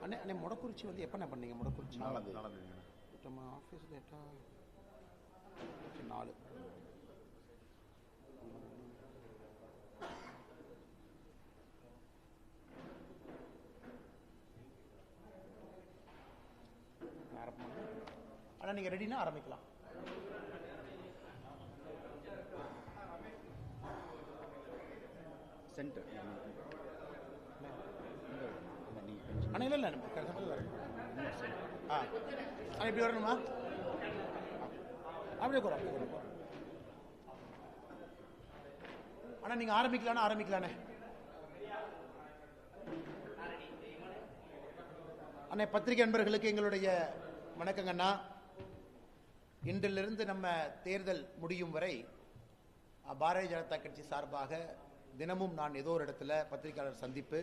அண்ணே அண்ணே முடக்குறிச்சி வந்து எப்போ பண்ணீங்க? முடக்குறிச்சி நடந்ததுங்க. நம்ம ஆஃபீஸ் டேட்டா 4 ஆனால் நீங்கள் ரெடினா ஆரம்பிக்கலாம். சென்டர் ஆனால் இல்லை இல்லை ஆ ஆனால் இப்படி வரணுமா? அப்படியே கூட ஆனால் நீங்கள் ஆரம்பிக்கலானே அண்ணே. பத்திரிகை நண்பர்களுக்கு எங்களுடைய வணக்கங்கண்ணா. இன்றிலிருந்து நம்ம தேர்தல் முடியும் வரை பாரதிய ஜனதா கட்சி சார்பாக தினமும் நான் ஏதோ ஒரு இடத்துல பத்திரிகையாளர் சந்திப்பு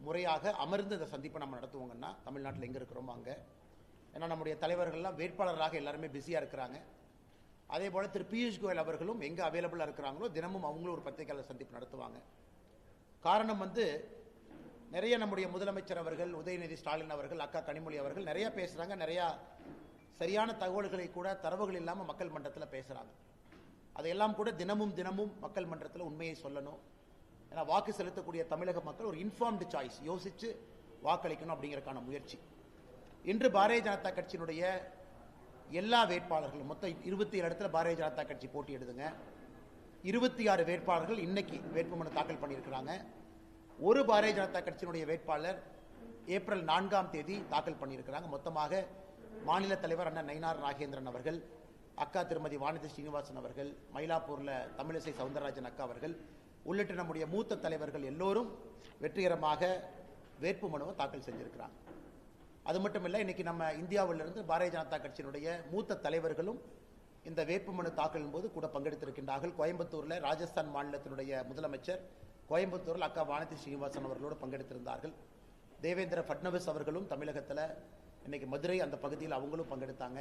முறையாக அமர்ந்து இந்த சந்திப்பை நம்ம நடத்துவோங்கன்னா, தமிழ்நாட்டில் எங்கே இருக்கிறோமோ அங்கே. ஏன்னா நம்முடைய தலைவர்கள்லாம் வேட்பாளராக எல்லாருமே பிஸியாக இருக்கிறாங்க. அதே போல் திரு பியூஷ் கோயல் அவர்களும் எங்கே அவைலபிளாக இருக்கிறாங்களோ தினமும் அவங்களும் ஒரு பத்திரிகையாளர் சந்திப்பு நடத்துவாங்க. காரணம் வந்து நிறைய நம்முடைய முதலமைச்சர் அவர்கள், உதயநிதி ஸ்டாலின் அவர்கள், அக்கா கனிமொழி அவர்கள் நிறைய பேசுகிறாங்க. நிறையா சரியான தகவல்களை கூட தரவுகள் இல்லாமல் மக்கள் மன்றத்தில் பேசுகிறாங்க. அதையெல்லாம் கூட தினமும் மக்கள் மன்றத்தில் உண்மையை சொல்லணும். ஏன்னா வாக்கு செலுத்தக்கூடிய தமிழக மக்கள் ஒரு இன்ஃபார்ம்டு சாய்ஸ் யோசித்து வாக்களிக்கணும் அப்படிங்கிறதுக்கான முயற்சி. இன்று பாரதிய ஜனதா கட்சியினுடைய எல்லா வேட்பாளர்களும் மொத்தம் 27 இடத்துல பாரதிய ஜனதா கட்சி போட்டியிடுதுங்க. 26 வேட்பாளர்கள் இன்னைக்கு வேட்புமனு தாக்கல் பண்ணியிருக்கிறாங்க. ஒரு பாரதிய ஜனதா கட்சியினுடைய வேட்பாளர் ஏப்ரல் 4ஆம் தேதி தாக்கல் பண்ணியிருக்கிறாங்க. மொத்தமாக மாநில தலைவர் அண்ணன் நயினார் நாகேந்திரன் அவர்கள், அக்கா திருமதி வானதி ஸ்ரீனிவாசன் அவர்கள், மயிலாப்பூர்ல தமிழிசை சவுந்தரராஜன் அக்கா அவர்கள் உள்ளிட்ட நம்முடைய மூத்த தலைவர்கள் எல்லோரும் வெற்றிகரமாக வேட்புமனுவை தாக்கல் செஞ்சிருக்கிறாங்க. அது மட்டும் இல்லை, இன்னைக்கு நம்ம இந்தியாவிலிருந்து பாரதிய ஜனதா கட்சியினுடைய மூத்த தலைவர்களும் இந்த வேட்புமனு தாக்கலின் போது கூட பங்கெடுத்திருக்கின்றார்கள். கோயம்புத்தூர்ல ராஜஸ்தான் மாநிலத்தினுடைய முதலமைச்சர் கோயம்புத்தூரில் அக்கா வானதி ஸ்ரீனிவாசன் அவர்களோடு பங்கெடுத்திருந்தார்கள். தேவேந்திர பட்னவிஸ் அவர்களும் தமிழகத்தில் இன்னைக்கு மதுரை அந்த பகுதியில் அவங்களும் பங்கெடுத்தாங்க.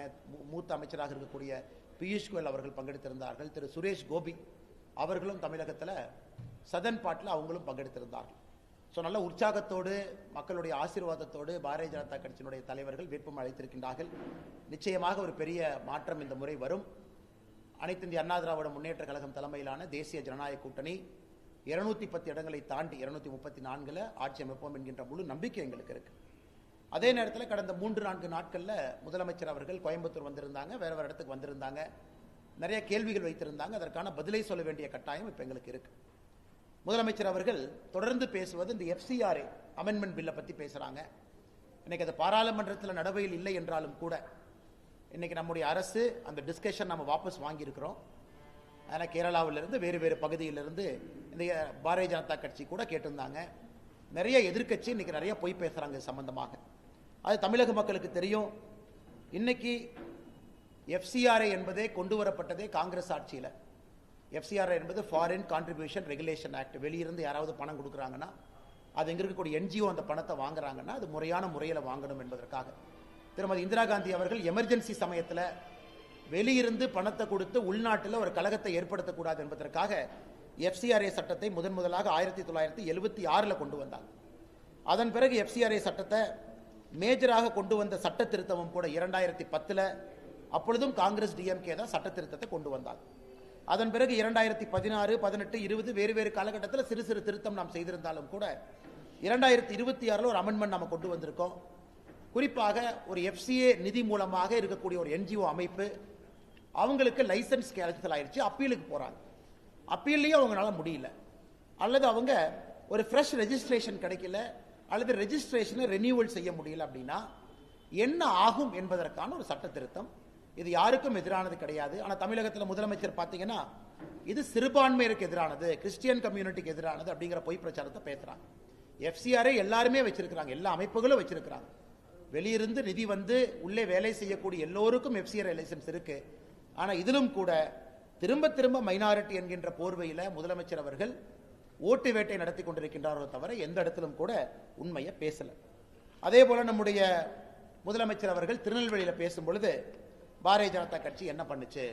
மூத்த அமைச்சராக இருக்கக்கூடிய பியூஷ் கோயல் அவர்கள் பங்கெடுத்திருந்தார்கள். திரு சுரேஷ் கோபி அவர்களும் தமிழகத்தில் சதன் பாட்டில் அவங்களும் பங்கெடுத்திருந்தார்கள். ஸோ நல்ல உற்சாகத்தோடு மக்களுடைய ஆசீர்வாதத்தோடு பாரதிய ஜனதா கட்சியினுடைய தலைவர்கள் வேட்புமனு அளித்திருக்கின்றார்கள். நிச்சயமாக ஒரு பெரிய மாற்றம் இந்த முறை வரும். அனைத்து இந்திய அண்ணா திராவிட முன்னேற்ற கழகம் தலைமையிலான தேசிய ஜனநாயக கூட்டணி 210 இடங்களை தாண்டி 234 ஆட்சி அமைப்போம் என்கின்ற முழு நம்பிக்கை எங்களுக்கு இருக்கு. அதே நேரத்தில் கடந்த 3-4 நாட்களில் முதலமைச்சர் அவர்கள் கோயம்புத்தூர் வந்திருந்தாங்க, வேற இடத்துக்கு வந்திருந்தாங்க, நிறைய கேள்விகள் வைத்திருந்தாங்க. அதற்கான பதிலை சொல்ல வேண்டிய கட்டாயம் இப்போ எங்களுக்கு இருக்கு. முதலமைச்சர் அவர்கள் தொடர்ந்து பேசுவது இந்த FCRA அமெண்ட்மெண்ட் பில்லை பற்றி பேசுறாங்க. இன்னைக்கு அது பாராளுமன்றத்தில் நடைமுறையில் இல்லை என்றாலும் கூட இன்னைக்கு நம்முடைய அரசு அந்த டிஸ்கஷன் நம்ம வாபஸ் வாங்கியிருக்கிறோம். அதனால் கேரளாவிலிருந்து வேறு பகுதியிலிருந்து இந்த பாரதிய ஜனதா கட்சி கூட கேட்டிருந்தாங்க. நிறைய எதிர்க்கட்சி இன்னைக்கு நிறைய பொய் பேசுறாங்க சம்பந்தமாக. அது தமிழக மக்களுக்கு தெரியும். இன்னைக்கு FCRA என்பதே கொண்டு வரப்பட்டதே காங்கிரஸ் ஆட்சியில். FCRA என்பது ஃபாரின் கான்ட்ரிபியூஷன் ரெகுலேஷன் ஆக்ட். வெளியிருந்து யாராவது பணம் கொடுக்குறாங்கன்னா, அது எங்க இருக்கக்கூடிய NGO அந்த பணத்தை வாங்குறாங்கன்னா அது முறையான முறையில் வாங்கணும் என்பதற்காக திருமதி இந்திரா காந்தி அவர்கள் எமர்ஜென்சி சமயத்தில் வெளியிருந்து பணத்தை கொடுத்து உள்நாட்டில் ஒரு கழகத்தை ஏற்படுத்தக்கூடாது என்பதற்காக FCRA சட்டத்தை முதலாக 1976 கொண்டு வந்தாங்க. அதன் பிறகு FCRA சட்டத்தை மேஜராக கொண்டு வந்த சட்ட திருத்தமும் கூட 2010 அப்பொழுதும் காங்கிரஸ் DMK தான் சட்ட திருத்தத்தை கொண்டு வந்தாங்க. அதன் பிறகு 2016, 18, 20 வேறு காலகட்டத்தில் சிறு திருத்தம் நாம் செய்திருந்தாலும் கூட 2026 ஒரு அமெண்ட்மெண்ட் நம்ம கொண்டு வந்திருக்கோம். குறிப்பாக ஒரு FCA நிதி மூலமாக இருக்கக்கூடிய ஒரு NGO அமைப்பு அவங்களுக்கு லைசன்ஸ் கேன்சல் ஆயிடுச்சு, அப்பீலுக்கு போறாங்க. அப்பீல்லையும் அவங்களால முடியல, அல்லது அவங்க ஒரு ஃப்ரெஷ் ரெஜிஸ்ட்ரேஷன் கிடைக்கல, அல்லது ரெஜிஸ்ட்ரேஷனை ரெனியூவல் செய்ய முடியல அப்படின்னா என்ன ஆகும் என்பதற்கான ஒரு சட்ட திருத்தம். இது யாருக்கும் எதிரானது கிடையாது. ஆனால் தமிழகத்தில் முதலமைச்சர் பார்த்தீங்கன்னா இது சிறுபான்மையருக்கு எதிரானது, கிறிஸ்டியன் கம்யூனிட்டிக்கு எதிரானது அப்படிங்கிற பொய் பிரச்சாரத்தை பேசுறாங்க. FCRA எல்லாருமே வச்சிருக்கிறாங்க, எல்லா அமைப்புகளும் வச்சிருக்கிறாங்க. வெளியிருந்து நிதி வந்து உள்ளே வேலை செய்யக்கூடிய எல்லோருக்கும் FCRA லைசன்ஸ் இருக்கு. ஆனால் இதிலும் கூட திரும்ப மைனாரிட்டி என்கின்ற போர்வையில் முதலமைச்சர் அவர்கள் ஓட்டு வேட்டை நடத்தி கொண்டிருக்கின்றாரோ தவிர எந்த இடத்திலும் கூட உண்மையை பேசல. அதே போல நம்முடைய முதலமைச்சர் அவர்கள் திருநெல்வேலியில் பேசும் பொழுது பாரதிய ஜனதா கட்சி என்ன பண்ணுச்சு,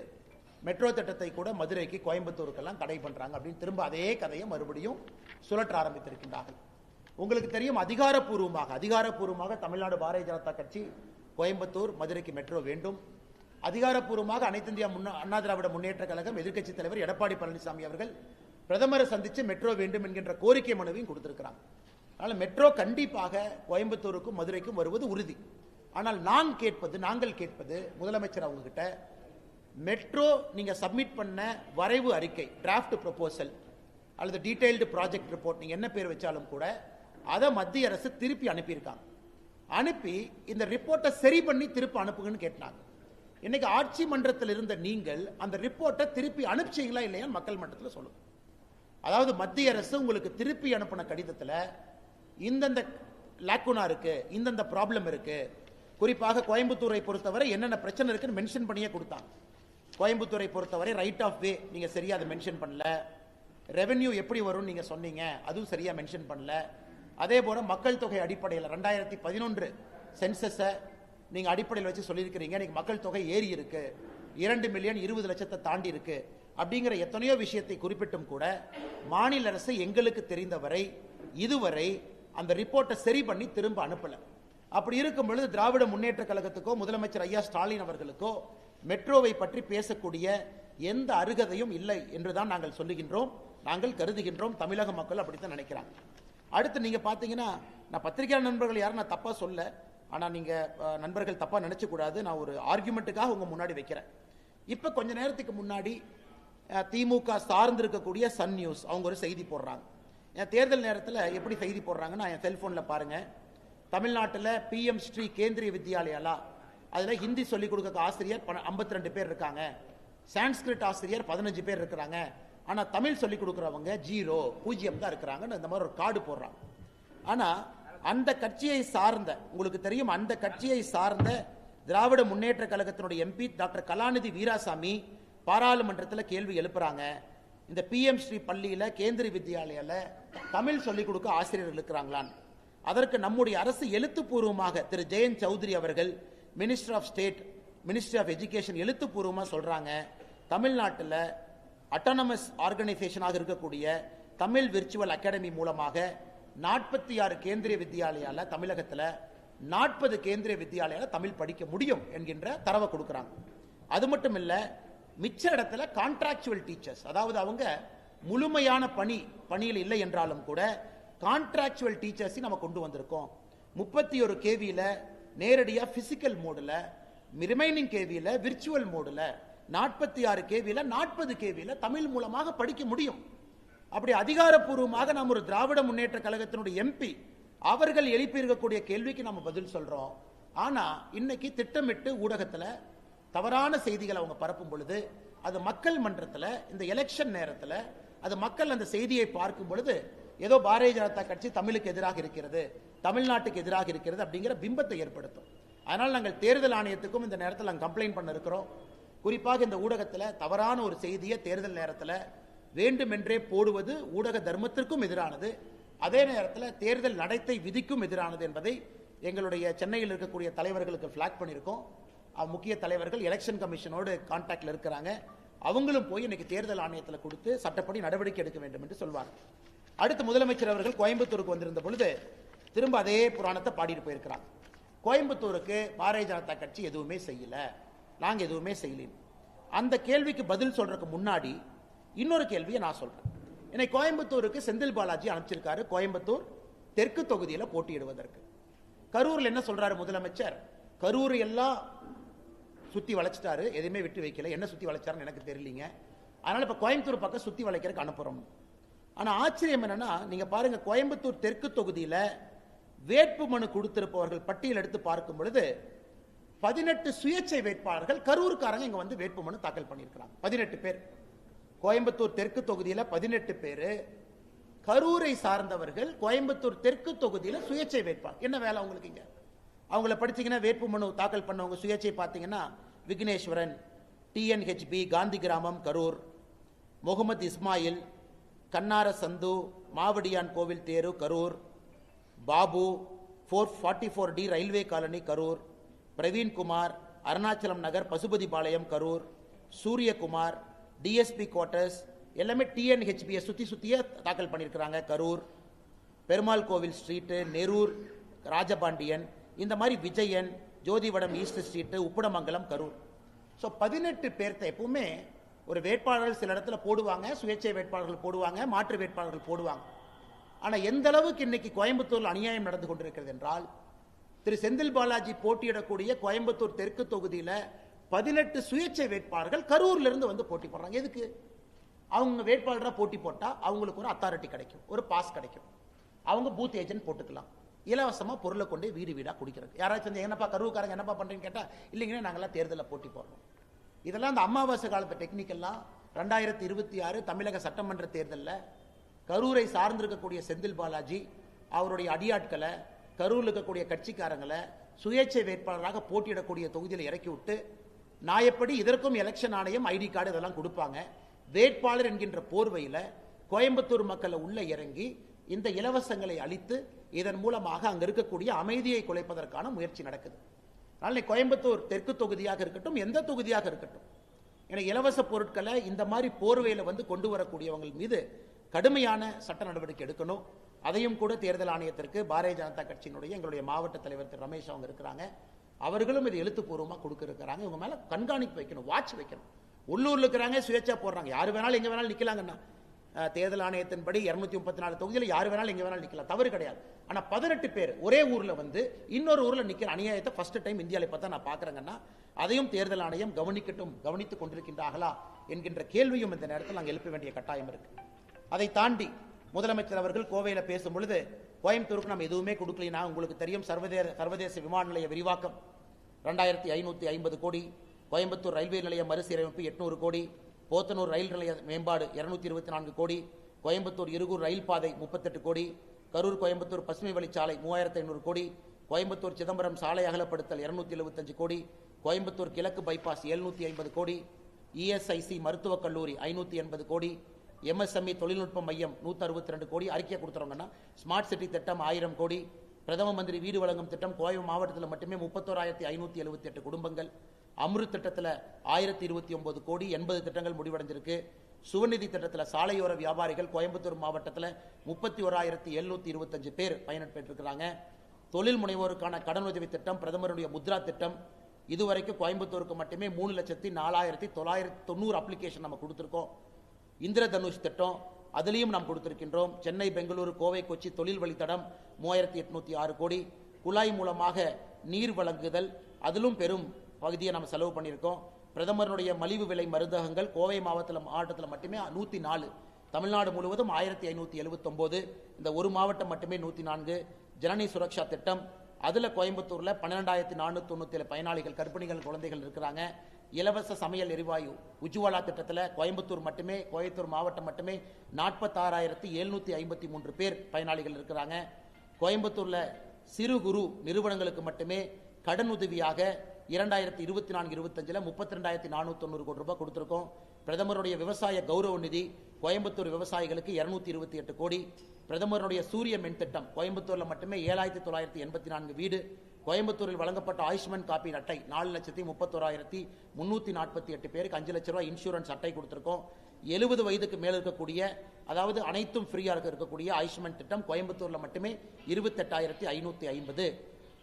மெட்ரோ திட்டத்தை கூட மதுரைக்கு கோயம்புத்தூருக்கெல்லாம் தடை பண்றாங்க அப்படின்னு திரும்ப அதே கதையை மறுபடியும் சுழற்ற ஆரம்பித்திருக்கின்றார்கள். உங்களுக்கு தெரியும், அதிகாரப்பூர்வமாக தமிழ்நாடு பாரதிய ஜனதா கட்சி கோயம்புத்தூர் மதுரைக்கு மெட்ரோ வேண்டும். அதிகாரப்பூர்வமாக அனைத்து இந்திய அண்ணா திராவிட முன்னேற்ற கழகம் எதிர்க்கட்சி தலைவர் எடப்பாடி பழனிசாமி அவர்கள் பிரதமரை சந்தித்து மெட்ரோ வேண்டும் என்கின்ற கோரிக்கை மனுவையும் கொடுத்திருக்கிறாங்க. அதனால் மெட்ரோ கண்டிப்பாக கோயம்புத்தூருக்கும் மதுரைக்கும் வருவது உறுதி. ஆனால் நாங்கள் கேட்பது முதலமைச்சர் அவங்க கிட்ட, மெட்ரோ நீங்க சப்மிட் பண்ண வரைவு அறிக்கை, டிராஃப்ட் ப்ரொபோசல் அல்லது டீடைல்டு ப்ராஜெக்ட் ரிப்போர்ட், நீங்க என்ன பேர் வச்சாலும் கூட அதை மத்திய அரசு திருப்பி அனுப்பியிருக்காங்க. அனுப்பி இந்த ரிப்போர்ட்டை சரி பண்ணி திருப்பி அனுப்புங்கன்னு கேட்டாங்க. இன்னைக்கு ஆட்சி மன்றத்தில் இருந்த நீங்கள் அந்த ரிப்போர்ட்டை திருப்பி அனுப்பிச்சீங்களா இல்லையா மக்கள் மன்றத்தில் சொல்லுங்க. அதாவது மத்திய அரசு உங்களுக்கு திருப்பி அனுப்பின கடிதத்தில் இந்தந்த லாக்குனா இருக்கு, இந்தந்த ப்ராப்ளம் இருக்கு, குறிப்பாக கோயம்புத்தூரை பொறுத்தவரை என்னென்ன பிரச்சனை இருக்குன்னு மென்ஷன் பண்ணியே கொடுத்தாங்க. கோயம்புத்தூரை பொறுத்தவரை ரைட் ஆஃப் வே நீங்க சரியா அதை மென்ஷன் பண்ணல, ரெவென்யூ எப்படி வரும் நீங்க சொன்னீங்க அதுவும் சரியா மென்ஷன் பண்ணல, அதே போல மக்கள் தொகை அடிப்படையில் 2011 சென்சஸை நீங்க அடிப்படையில் வச்சு சொல்லியிருக்கிறீங்க, இன்னைக்கு மக்கள் தொகை ஏறி இருக்கு, 2 மில்லியன் 20 லட்சத்தை தாண்டி இருக்கு அப்படிங்கிற எத்தனையோ விஷயத்தை குறிப்பிட்டும் கூட மாநில அரசு எங்களுக்கு தெரிந்தவரை இதுவரை அந்த ரிப்போர்ட்டை சரி பண்ணி திரும்ப அனுப்பல. அப்படி இருக்கும் பொழுது திராவிட முன்னேற்ற கழகத்துக்கோ முதலமைச்சர் ஐயா ஸ்டாலின் அவர்களுக்கோ மெட்ரோவை பற்றி பேசக்கூடிய எந்த அருகதையும் இல்லை என்றுதான் நாங்கள் சொல்லுகின்றோம், நாங்கள் கருதுகின்றோம். தமிழக மக்கள் அப்படித்தான் நினைக்கிறாங்க. அடுத்து நீங்க பாத்தீங்கன்னா, நான் பத்திரிகையாளர் நண்பர்கள் யாரும் நான் தப்பா சொல்ல, ஆனா நீங்க நண்பர்கள் தப்பா நினைச்சு கூடாது, நான் ஒரு ஆர்குமெண்ட்டுக்காக உங்க முன்னாடி வைக்கிறேன். இப்ப கொஞ்ச நேரத்துக்கு முன்னாடி திமுக சார்ந்து இருக்கக்கூடிய சன் நியூஸ் அவங்க ஒரு செய்தி போடுறாங்க. தேர்தல் நேரத்தில் எப்படி செய்தி போடுறாங்கன்னா, என் செல்போன்ல பாருங்க, தமிழ்நாட்டில் PM ஸ்ரீ கேந்திரிய வித்யாலயாலா, அதில் ஹிந்தி சொல்லிக் கொடுக்க ஆசிரியர் 52 பேர் இருக்காங்க, சான்ஸ்கிரிட் ஆசிரியர் 15 பேர் இருக்கிறாங்க, ஆனால் தமிழ் சொல்லிக் கொடுக்குறவங்க 0 தான் இருக்கிறாங்கன்னு இந்த மாதிரி ஒரு கார்டு போடுறாங்க. ஆனால் அந்த கட்சியை சார்ந்த, உங்களுக்கு தெரியும், அந்த கட்சியை சார்ந்த திராவிட முன்னேற்ற கழகத்தினுடைய MP டாக்டர் கலாநிதி வீராசாமி பாராளுமன்றத்தில் கேள்வி எழுப்புறாங்க, இந்த PM ஸ்ரீ பள்ளியில் கேந்திரிய வித்யாலயால தமிழ் சொல்லிக் கொடுக்க ஆசிரியர்கள் இருக்கிறாங்களான்னு. அதற்கு நம்முடைய அரசு எழுத்துப்பூர்வமாக திரு ஜெயந்த் சௌத்ரி அவர்கள், minister of state, ministry of education எழுத்துப்பூர்வமாக சொல்றாங்க, தமிழ்நாட்டில் அட்டானமஸ் ஆர்கனைசேஷனாக இருக்கக்கூடிய தமிழ் விர்ச்சுவல் அகாடமி மூலமாக 46 கேந்திரிய வித்யாலயால தமிழகத்தில் 40 கேந்திரிய வித்யாலயால தமிழ் படிக்க முடியும் என்கின்ற தரவை கொடுக்குறாங்க. அது மட்டும் இல்ல, மிச்ச இடத்துல கான்ட்ராக்சுவல் டீச்சர்ஸ், அதாவது அவங்க முழுமையான பணியில் இல்லை என்றாலும் கூட கான்ட்ராக்சுவல் டீச்சர்ஸ் நம்ம கொண்டு வந்திருக்கோம். 31 கேவியில நேரடியா பிசிக்கல் மோடுல, ரிமைனிங் கேவியில விர்ச்சுவல் மோடுல, 46 கேவியில 40 கேவியில தமிழ் மூலமாக படிக்க முடியும். அப்படி அதிகாரப்பூர்வமாக நாம் ஒரு திராவிட முன்னேற்ற கழகத்தினுடைய MP அவர்கள் எழுப்பியிருக்கக்கூடிய கேள்விக்கு நம்ம பதில் சொல்றோம். ஆனா இன்னைக்கு திட்டமிட்டு ஊடகத்துல தவறான செய்திகளை அவங்க பரப்பும் பொழுது, அது மக்கள் மன்றத்தில் இந்த எலெக்ஷன் நேரத்தில் அது மக்கள் அந்த செய்தியை பார்க்கும் பொழுது ஏதோ பாரதிய ஜனதா கட்சி தமிழுக்கு எதிராக இருக்கிறது, தமிழ்நாட்டுக்கு எதிராக இருக்கிறது அப்படிங்கிற பிம்பத்தை ஏற்படுத்தும். அதனால் நாங்கள் தேர்தல் ஆணையத்துக்கும் இந்த நேரத்தில் நாங்கள் கம்ப்ளைண்ட் பண்ண இருக்கிறோம். குறிப்பாக இந்த ஊடகத்தில் தவறான ஒரு செய்தியை தேர்தல் நேரத்தில் வேண்டுமென்றே போடுவது ஊடக தர்மத்திற்கும் எதிரானது, அதே நேரத்தில் தேர்தல் நடத்தை விதிக்கும் எதிரானது என்பதை எங்களுடைய சென்னையில் இருக்கக்கூடிய தலைவர்களுக்கு ஃபிளாக் பண்ணியிருக்கோம். முக்கிய தலைவர்கள் எலெக்ஷன் கமிஷனோடு கான்டாக்ட்ல இருக்கிறாங்க, அவங்களும் போய் இன்னைக்கு தேர்தல் ஆணையத்தில் கொடுத்து சட்டப்படி நடவடிக்கை எடுக்க வேண்டும் என்று சொல்வார். அடுத்து முதலமைச்சர் அவர்கள் கோயம்புத்தூருக்கு வந்திருந்த பொழுது திரும்ப அதே புராணத்தை பாடிட்டு போயிருக்கிறாங்க. கோயம்புத்தூருக்கு பாரதிய ஜனதா கட்சி எதுவுமே செய்யல, நாங்க எதுவுமே செய்யல. அந்த கேள்விக்கு பதில் சொல்றதுக்கு முன்னாடி இன்னொரு கேள்வியை நான் சொல்றேன். இன்னைக்கு கோயம்புத்தூருக்கு செந்தில் பாலாஜி அனுப்பிச்சிருக்காரு கோயம்புத்தூர் தெற்கு தொகுதியில் போட்டியிடுவதற்கு. கரூர்ல என்ன சொல்றாரு முதலமைச்சர், கரூர் எல்லாம் சுத்தி வளைச்சிட்டாரு, எதுவுமே விட்டு வைக்கல, என்ன சுத்தி வளைச்சாருன்னு எனக்கு தெரியலீங்க, அதனால இப்ப கோயம்புத்தூர் பக்கம் சுத்தி வளைக்கிறதுக்கு அனுப்புறோம். ஆனா ஆச்சரியம் என்னன்னா, நீங்க பாருங்க, கோயம்புத்தூர் தெற்கு தொகுதியில வேட்பு மனு கொடுத்திருப்பவர்கள் பட்டியல் எடுத்து பார்க்கும் பொழுது 18 சுயேட்சை வேட்பாளர்கள் கரூருக்காரங்க இங்க வந்து வேட்பு மனு தாக்கல் பண்ணியிருக்கிறாங்க. 18 பேர் கோயம்புத்தூர் தெற்கு தொகுதியில 18 பேர் கரூரை சார்ந்தவர்கள் கோயம்புத்தூர் தெற்கு தொகுதியில சுயேட்சை வேட்பாளர். என்ன வேலை அவங்களுக்கு இங்க? அவங்கள படிச்சீங்கன்னா வேட்பு மனு தாக்கல் பண்ணவங்க சுயேட்சை பார்த்தீங்கன்னா விக்னேஸ்வரன், TNHB காந்தி கிராமம் கரூர், முகமது இஸ்மாயில், கண்ணார சந்து, மாவடியான் கோவில் தேரு Karur, Babu 444D railway colony Karur, Praveenkumar Arunachalam Nagar Pasupathi Palayam Karur, Suriyakumar DSP quarters, எல்லாமே TNHB சுத்தியே தாக்கல் பண்ணியிருக்கிறாங்க கரூர். பெருமாள் கோவில் ஸ்ட்ரீட்டு, நெரூர், ராஜபாண்டியன், இந்த மாதிரி Vijayan, Jothivadam east street, Uppidamangalam, Karur. So 18 பேர்த்த எப்பவுமே ஒரு வேட்பாளர்கள் சில இடத்துல போடுவாங்க, சுயேட்சை வேட்பாளர்கள் போடுவாங்க, மாற்று வேட்பாளர்கள் போடுவாங்க. ஆனால் எந்த அளவுக்கு இன்னைக்கு கோயம்புத்தூரில் அநியாயம் நடந்து கொண்டிருக்கிறது என்றால், திரு செந்தில் பாலாஜி போட்டியிடக்கூடிய கோயம்புத்தூர் தெற்கு தொகுதியில் 18 சுயேட்சை வேட்பாளர்கள் கரூர்ல இருந்து வந்து போட்டி போடுறாங்க. எதுக்கு? அவங்க வேட்பாளராக போட்டி போட்டால் அவங்களுக்கு ஒரு அத்தாரிட்டி கிடைக்கும், ஒரு பாஸ் கிடைக்கும், அவங்க பூத் ஏஜென்ட் போட்டுக்கலாம், இலவசமாக பொருளை கொண்டு வீடு வீடாக குடிக்கிறது. யாராச்சும் வந்து என்னப்பா கரூர்காரங்க என்னப்பா பண்ணுறீங்கன்னு கேட்டால், இல்லைங்கன்னா நாங்கள்லாம் தேர்தலில் போட்டி போடுறோம். இதெல்லாம் அந்த அமாவாசை காலத்து டெக்னிக்கெல்லாம் 2026 தமிழக சட்டமன்ற தேர்தலில் கரூரை சார்ந்திருக்கக்கூடிய செந்தில் பாலாஜி அவருடைய அடியாட்களை, கரூரில் இருக்கக்கூடிய கட்சிக்காரங்களை சுயேட்சை வேட்பாளராக போட்டியிடக்கூடிய தொகுதியில் இறக்கி விட்டு, நாயப்படி இதற்கும் எலெக்ஷன் ஆணையம் ஐடி கார்டு இதெல்லாம் கொடுப்பாங்க. வேட்பாளர் என்கின்ற போர்வையில் கோயம்புத்தூர் மக்களை உள்ள இறங்கி இந்த இலவசங்களை அளித்து இதன் மூலமாக அங்க இருக்கக்கூடிய அமைதியை குலைப்பதற்கான முயற்சி நடக்குது. அதனால கோயம்புத்தூர் தெற்கு தொகுதியாக இருக்கட்டும், எந்த தொகுதியாக இருக்கட்டும், எனக்கு இலவச பொருட்களை இந்த மாதிரி போர்வையில் வந்து கொண்டு வரக்கூடியவங்க மீது கடுமையான சட்ட நடவடிக்கை எடுக்கணும். அதையும் கூட தேர்தல் ஆணையத்திற்கு பாரதிய ஜனதா கட்சியினுடைய எங்களுடைய மாவட்ட தலைவர் திரு ரமேஷ் அவங்க இருக்கிறாங்க, அவர்களும் இது எழுத்துப்பூர்வமாக கொடுக்க இருக்கிறாங்க. இவங்க மேல கண்காணிப்பு வைக்கணும், வாட்ச் வைக்கணும். உள்ளூர்ல இருக்கிறாங்க, சுயேட்சா போடுறாங்க, யாரு வேணாலும் எங்க வேணாலும் நிக்கலாங்கண்ணா. தேர்தல் ஆணையத்தின்படி 234 தொகுதியில் யார் வேணாலும் எங்க வேணாலும் நிக்கலாம், தவறு கிடையாது. ஆனா 18 பேர் ஒரே ஊர்ல வந்து இன்னொரு ஊர்ல நிக்கிற அநியாயத்தை ஃபர்ஸ்ட் டைம் இந்தியாவில் பார்த்தா நான் பாக்குறேங்கன்னா, அதையும் தேர்தல் ஆணையம் கவனித்துக் கொண்டிருக்கின்றார்களா என்கின்ற கேள்வியும் இந்த நேரத்தில் நாங்கள் எழுப்ப வேண்டிய கட்டாயம் இருக்கு. அதை தாண்டி முதலமைச்சர் அவர்கள் கோவையில பேசும் பொழுது, கோயம்புத்தூருக்கு நம்ம எதுவுமே கொடுக்கலைன்னா, உங்களுக்கு தெரியும் சர்வதேச விமான நிலைய விரிவாக்கம் 2550 கோடி, கோயம்புத்தூர் ரயில்வே நிலைய மறுசீரமைப்பு 800 கோடி, போத்தனூர் ரயில் நிலைய மேம்பாடு 224 கோடி, கோயம்புத்தூர் இருகூர் ரயில் பாதை 38 கோடி, கரூர் கோயம்புத்தூர் பசுமை வழிச்சாலை 3500 கோடி, கோயம்புத்தூர் சிதம்பரம் சாலை அகலப்படுத்தல் 275 கோடி, கோயம்புத்தூர் கிழக்கு பைபாஸ் 750 கோடி, இஎஸ்ஐசி மருத்துவக் கல்லூரி 580 கோடி, எம்எஸ்எம்இ தொழில்நுட்ப மையம் 162 கோடி. அறிக்கை கொடுத்துறோங்கன்னா, ஸ்மார்ட் சிட்டி திட்டம் 1000 கோடி, பிரதம மந்திரி வீடு வழங்கும் திட்டம் கோயம் மாவட்டத்தில் மட்டுமே 31,578 குடும்பங்கள், அம்ருத் திட்டத்தில் 1029 கோடி, 80 திட்டங்கள் முடிவடைஞ்சிருக்கு. சுவநிதி திட்டத்தில் சாலையோர வியாபாரிகள் கோயம்புத்தூர் மாவட்டத்தில் 31,725 பேர் பயன்பெற்றிருக்கிறாங்க. தொழில் முனைவோருக்கான கடன் உதவி திட்டம், பிரதமருடைய முத்ரா திட்டம், இதுவரைக்கும் கோயம்புத்தூருக்கு மட்டுமே 3,04,990 அப்ளிகேஷன் நம்ம கொடுத்துருக்கோம். இந்திரதனுஷ் திட்டம் அதிலையும் நாம் கொடுத்திருக்கின்றோம். சென்னை, பெங்களூரு, கோவை, கொச்சி தொழில் வழித்தடம் 3,806 கோடி, குழாய் மூலமாக நீர் வழங்குதல் அதிலும் பெரும் பகுதியை நம்ம செலவு பண்ணியிருக்கோம். பிரதமருடைய மலிவு விலை மருந்தகங்கள் கோவை மாவட்டத்தில் மட்டுமே 104, தமிழ்நாடு முழுவதும் 1579, இந்த ஒரு மாவட்டம் மட்டுமே 104. ஜனனி சுரக்ஷா திட்டம், அதுல கோயம்புத்தூர்ல 12,497 பயனாளிகள், கர்ப்பிணிகள், குழந்தைகள் இருக்கிறாங்க. இலவச சமையல் எரிவாயு உஜ்வாலா திட்டத்தில் கோயம்புத்தூர் மாவட்டம் மட்டுமே 46,753 பேர் பயனாளிகள் இருக்கிறாங்க. கோயம்புத்தூர்ல சிறு குறு நிறுவனங்களுக்கு மட்டுமே கடன் உதவியாக 2024-25 32,490 கோடி ரூபாய் கொடுத்திருக்கோம். பிரதமருடைய விவசாய கௌரவ நிதி கோயம்புத்தூர் விவசாயிகளுக்கு 228 கோடி. பிரதமருடைய சூரிய மின் திட்டம் கோயம்புத்தூர்ல மட்டுமே 7,984 வீடு. கோயம்புத்தூரில் வழங்கப்பட்ட ஆயுஷ்மான் காப்பீடு அட்டை 4,31,348 பேருக்கு 5 லட்சம் ரூபாய் இன்சூரன்ஸ் அட்டை கொடுத்திருக்கோம். 70 வயதுக்கு மேல இருக்கக்கூடிய, அதாவது அனைத்தும் ஃப்ரீயா இருக்கக்கூடிய ஆயுஷ்மான் திட்டம் கோயம்புத்தூர்ல மட்டுமே 28,550.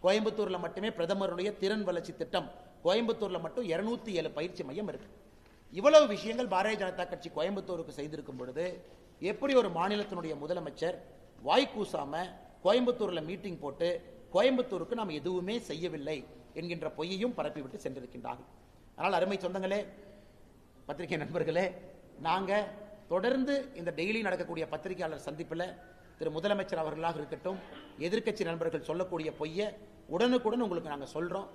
கோயம்புத்தூர்ல மட்டுமே பிரதமருடைய திறன் வளர்ச்சி திட்டம் கோயம்புத்தூர்ல மட்டும் 207 பயிற்சி மையம் இருக்கு. இவ்வளவு விஷயங்கள் பாரதிய ஜனதா கட்சி கோயம்புத்தூருக்கு செய்திருக்கும் பொழுது, எப்படி ஒரு மாநிலத்தினுடைய முதலமைச்சர் வாய்க்கூசாம கோயம்புத்தூர்ல மீட்டிங் போட்டு கோயம்புத்தூருக்கு நாம் எதுவுமே செய்யவில்லை என்கின்ற பொய்யையும் பரப்பிவிட்டு சென்றிருக்கின்றார்கள். அதனால் அருமை சொந்தங்களே, பத்திரிகை நண்பர்களே, நாங்க தொடர்ந்து இந்த டெய்லி நடக்கக்கூடிய பத்திரிகையாளர் சந்திப்பில் திரு முதலமைச்சர் அவர்களாக இருக்கட்டும், எதிர்க்கட்சி நண்பர்கள் சொல்லக்கூடிய பொய்யை உடனுக்குடன் உங்களுக்கு நாங்கள் சொல்றோம்.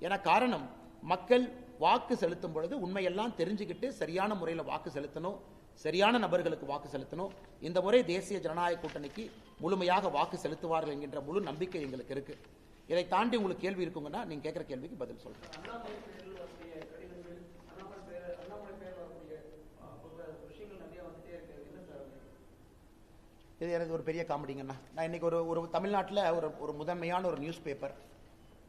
ஏன்னா காரணம், மக்கள் வாக்கு செலுத்தும் பொழுது உண்மையெல்லாம் தெரிஞ்சுக்கிட்டு சரியான முறையில் வாக்கு செலுத்தணும், சரியான நபர்களுக்கு வாக்கு செலுத்தணும். இந்த முறை தேசிய ஜனநாயக கூட்டணிக்கு முழுமையாக வாக்கு செலுத்துவார்கள் என்கின்ற முழு நம்பிக்கை எங்களுக்கு இருக்கு. இதை தாண்டி உங்களுக்கு கேள்வி இருக்குங்கன்னா நீங்க கேட்கிற கேள்விக்கு பதில் சொல்றேன். இது எனக்கு ஒரு பெரிய காமெடிங்கண்ணா. நான் இன்னைக்கு ஒரு தமிழ்நாட்டில் ஒரு முதன்மையான ஒரு நியூஸ் பேப்பர்,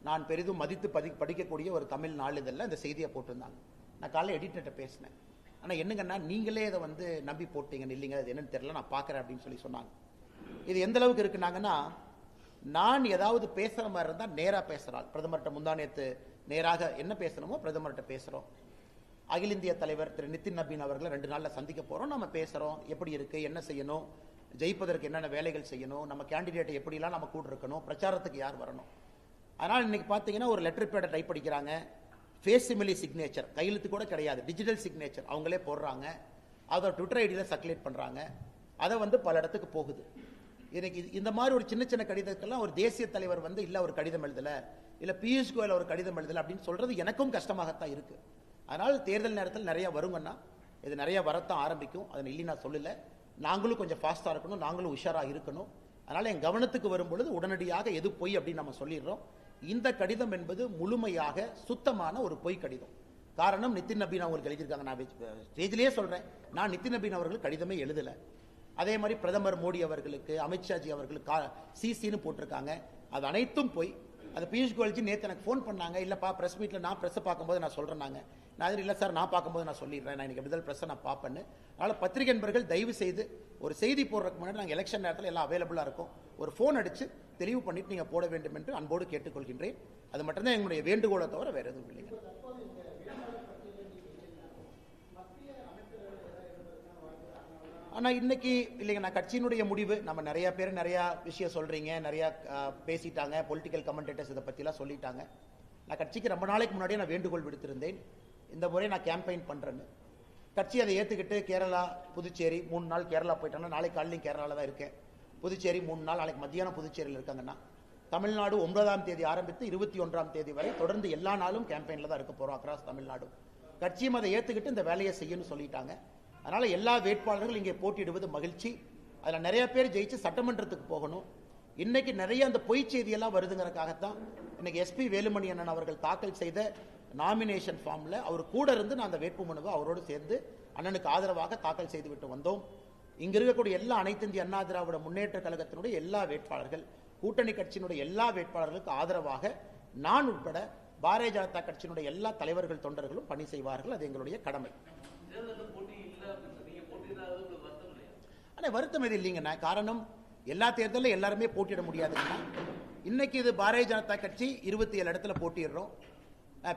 நான் பெரிதும் மதித்து படிக்கக்கூடிய ஒரு தமிழ் நாளிதழில் இந்த செய்தியை போட்டிருந்தாங்க. நான் காலையில் எடிட்டர்கிட்ட பேசினேன். ஆனால் என்னங்கன்னா, நீங்களே இதை நம்பி போட்டீங்கன்னு. இல்லைங்க, அது என்னன்னு தெரியல, நான் பார்க்குறேன் அப்படின்னு சொல்லி சொன்னாங்க. இது எந்த அளவுக்கு இருக்குனாங்கன்னா, நான் ஏதாவது பேசுற மாதிரி இருந்தா நேரா பேசுறாள். பிரதமர்கிட்ட முந்தானேத்து நேராக என்ன பேசணுமோ பிரதமர்கிட்ட பேசுறோம். அகில இந்திய தலைவர் திரு நிதின் நபீன் அவர்களை 2 நாள்ல சந்திக்க போறோம். நம்ம பேசுறோம், எப்படி இருக்கு, என்ன செய்யணும், ஜெயிப்பதற்கு என்னென்ன வேலைகள் செய்யணும், நம்ம கேண்டிடேட்டை எப்படிலாம் நம்ம கூட இருக்கணும், பிரச்சாரத்துக்கு யார் வரணும். அதனால் இன்னைக்கு பார்த்தீங்கன்னா ஒரு லெட்டர் பேடை டைப் படிக்கிறாங்க, ஃபேசிமிலி சிக்னேச்சர், கையெழுத்து கூட கிடையாது, டிஜிட்டல் சிக்னேச்சர் அவங்களே போடுறாங்க, அதை ட்விட்டர் ஐடியில் சர்க்குலேட் பண்ணுறாங்க, அதை வந்து பல இடத்துக்கு போகுது. இன்னைக்கு இந்த மாதிரி ஒரு சின்ன சின்ன கடிதத்துக்கெல்லாம் ஒரு தேசிய தலைவர் வந்து இல்லை ஒரு கடிதம் எழுதலை, இல்லை பியூஷ் கோயல் ஒரு கடிதம் எழுதலை அப்படின்னு சொல்றது எனக்கும் கஷ்டமாகத்தான் இருக்கு. அதனால் தேர்தல் நேரத்தில் நிறைய வருங்கன்னா இது நிறைய வரத்தான் ஆரம்பிக்கும். அதை இல்லை நான் சொல்லலை, நாங்களும் கொஞ்சம் ஃபாஸ்ட்டாக இருக்கணும், நாங்களும் உஷாராக இருக்கணும். அதனால் என் கவனத்துக்கு வரும்பொழுது உடனடியாக எது பொய் அப்படின்னு நம்ம சொல்லிடுறோம். இந்த கடிதம் என்பது முழுமையாக சுத்தமான ஒரு பொய் கடிதம். காரணம், நிதின் நபீன் அவங்களுக்கு எழுதியிருக்காங்க. நான் ஸ்டேஜிலேயே சொல்கிறேன், நான் நிதின் நபீன் அவர்கள் கடிதமே எழுதலை. அதே மாதிரி பிரதமர் மோடி அவர்களுக்கு, அமித்ஷாஜி அவர்களுக்கு சிசின்னு போட்டிருக்காங்க, அது அனைத்தும் பொய். அது பியூஷ் கோயல்ஜி நேற்று எனக்கு ஃபோன் பண்ணாங்க, இல்லைப்பா ப்ரெஸ் மீட்டில் நான் ப்ரெஸ்ஸை பார்க்கும்போது நான் சொல்கிறேன்னாங்க. நான் இல்லை சார், நான் பார்க்கும்போது நான் சொல்லிடுறேன், நான் எனக்கு விடுதல் ப்ரெஸ்ஸை நான் பார்ப்பேன்னு. அதனால் பத்திரிகை நண்பர்கள் தயவு செய்து ஒரு செய்தி போடுறதுக்கு முன்னாடி நாங்கள் எலெக்ஷன் நேரத்தில் எல்லாம் அவைலபிளாக இருக்கும், ஒரு ஃபோன் அடித்து தெளிவு பண்ணிட்டு நீங்கள் போட வேண்டும் என்று அன்போடு கேட்டுக்கொள்கின்றேன். அது மட்டும்தான் எங்களுடைய வேண்டுகோளை தவிர வேறு எதுவும் இல்லைங்க. ஆனால் இன்னைக்கு இல்லைங்க, நான் கட்சியினுடைய முடிவு, நம்ம நிறைய பேர் நிறையா விஷயம் சொல்கிறீங்க, நிறையா பேசிட்டாங்க, பொலிட்டிக்கல் கமெண்டேட்டர்ஸ் இதை பற்றிலாம் சொல்லிட்டாங்க. நான் கட்சிக்கு ரொம்ப நாளைக்கு முன்னாடியே நான் வேண்டுகோள் விடுத்திருந்தேன், இந்த முறை நான் கேம்பெயின் பண்ணுறேன்னு. கட்சி அதை ஏற்றுக்கிட்டு கேரளா, புதுச்சேரி 3 நாள் கேரளா போயிட்டாங்கன்னா, நாளைக்கு காலையிலையும் கேரளாவில் தான் இருக்கேன். புதுச்சேரி 3 நாள், நாளைக்கு மத்தியானம் புதுச்சேரியில் இருக்காங்கன்னா, தமிழ்நாடு 9ஆம் தேதி ஆரம்பித்து 21ஆம் தேதி வரை தொடர்ந்து எல்லா நாளும் கேம்பெயினில் தான் இருக்க போகிறோம் அக்ராஸ் தமிழ்நாடு. கட்சியும் அதை ஏற்றுக்கிட்டு இந்த வேலையை செய்யணும்னு சொல்லிட்டாங்க. அதனால் எல்லா வேட்பாளர்கள் இங்கே போட்டியிடுவது மகிழ்ச்சி. அதில் நிறைய பேர் ஜெயிச்சு சட்டமன்றத்துக்கு போகணும். இன்னைக்கு நிறைய அந்த பொய் செய்தியெல்லாம் வருதுங்கிறதுக்காகத்தான் இன்னைக்கு எஸ்பி வேலுமணி அண்ணன் அவர்கள் தாக்கல் செய்த நாமினேஷன் ஃபார்மில் அவர் கூட இருந்து நான் அந்த வேட்புமனுவை அவரோடு சேர்ந்து அண்ணனுக்கு ஆதரவாக தாக்கல் செய்து விட்டு வந்தோம். இங்க இருக்கக்கூடிய எல்லா அனைத்து இந்திய அண்ணா திராவிட முன்னேற்ற கழகத்தினுடைய எல்லா வேட்பாளர்கள், கூட்டணி கட்சியினுடைய எல்லா வேட்பாளர்களுக்கு ஆதரவாக நான் உட்பட பாரதிய ஜனதா கட்சியினுடைய எல்லா தலைவர்கள் தொண்டர்களும் பணி செய்வார்கள். அது எங்களுடைய கடமை. ஆனால் வருத்தம் எது இல்லைங்கண்ணா. காரணம், எல்லா தேர்தலில் எல்லாருமே போட்டியிட முடியாதுங்கண்ணா. இன்னைக்கு இது பாரதிய ஜனதா கட்சி 27 இடத்துல போட்டிடுறோம்.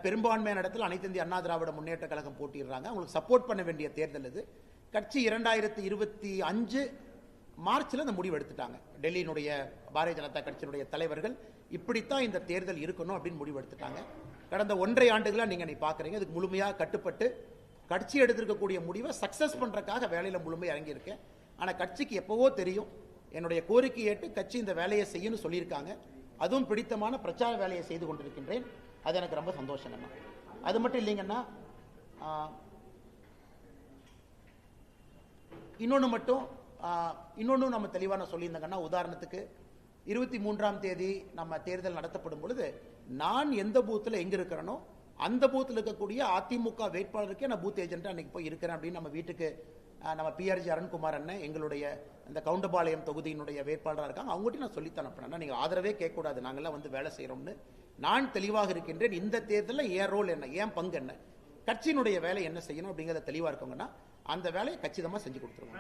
பெரும்பான்மையான இடத்துல அனைத்து இந்திய அண்ணா திராவிட முன்னேற்ற கழகம் போட்டிடுறாங்க. அவங்களுக்கு சப்போர்ட் பண்ண வேண்டிய தேர்தல் இது. கட்சி 2025 மார்ச்சில் அந்த முடிவு எடுத்துட்டாங்க. டெல்லியினுடைய பாரதிய ஜனதா கட்சியினுடைய தலைவர்கள் இப்படித்தான் இந்த தேர்தல் இருக்கணும் அப்படின்னு முடிவு எடுத்துட்டாங்க. கடந்த 1.5 ஆண்டுகளாக நீங்க பார்க்குறீங்க, இதுக்கு முழுமையாக கட்டுப்பட்டு கட்சி எடுத்திருக்கக்கூடிய முடிவை சக்சஸ் பண்றதுக்காக வேலையில முழுமையாக இறங்கியிருக்கேன். ஆனால் கட்சிக்கு எப்பவோ தெரியும், என்னுடைய கோரிக்கை ஏற்று கட்சி இந்த வேலையை செய்யணும்னு சொல்லியிருக்காங்க. அதுவும் பிடித்தமான பிரச்சார வேலையை செய்து கொண்டிருக்கின்றேன். அது எனக்கு ரொம்ப சந்தோஷங்கண்ணா. அது மட்டும் இல்லைங்கண்ணா, இன்னொன்று நம்ம தெளிவான சொல்லியிருந்தாங்கன்னா, உதாரணத்துக்கு 23ஆம் தேதி நம்ம தேர்தல் நடத்தப்படும் பொழுது நான் எந்த பூத்தில் எங்க இருக்கிறேனோ அந்த பூத்தில் இருக்கக்கூடிய அதிமுக வேட்பாளருக்கே நான் பூத் ஏஜென்ட் அன்னைக்கு போய் இருக்கிறேன் அப்படின்னு நம்ம வீட்டுக்கு நம்ம பிஆர்ஜி அருண்குமார் அண்ணன் எங்களுடைய இந்த கவுண்டபாளையம் தொகுதியினுடைய வேட்பாளராக இருக்காங்க, அவங்ககிட்ட நான் சொல்லித்தான் அனுப்பினேன், நீங்கள் ஆதரவே கேட்கக்கூடாது, நாங்கள்லாம் வந்து வேலை செய்கிறோம்னு. நான் தெளிவாக இருக்கின்றேன். இந்த தேர்தலில் ஏன் ரோல் என்ன, ஏன் பங்கு என்ன, கட்சியினுடைய வேலை என்ன செய்யணும் அப்படிங்கிறத தெளிவாக இருக்கவங்கன்னா அந்த வேலையை கச்சிதமாக செஞ்சு கொடுத்துருவோம்.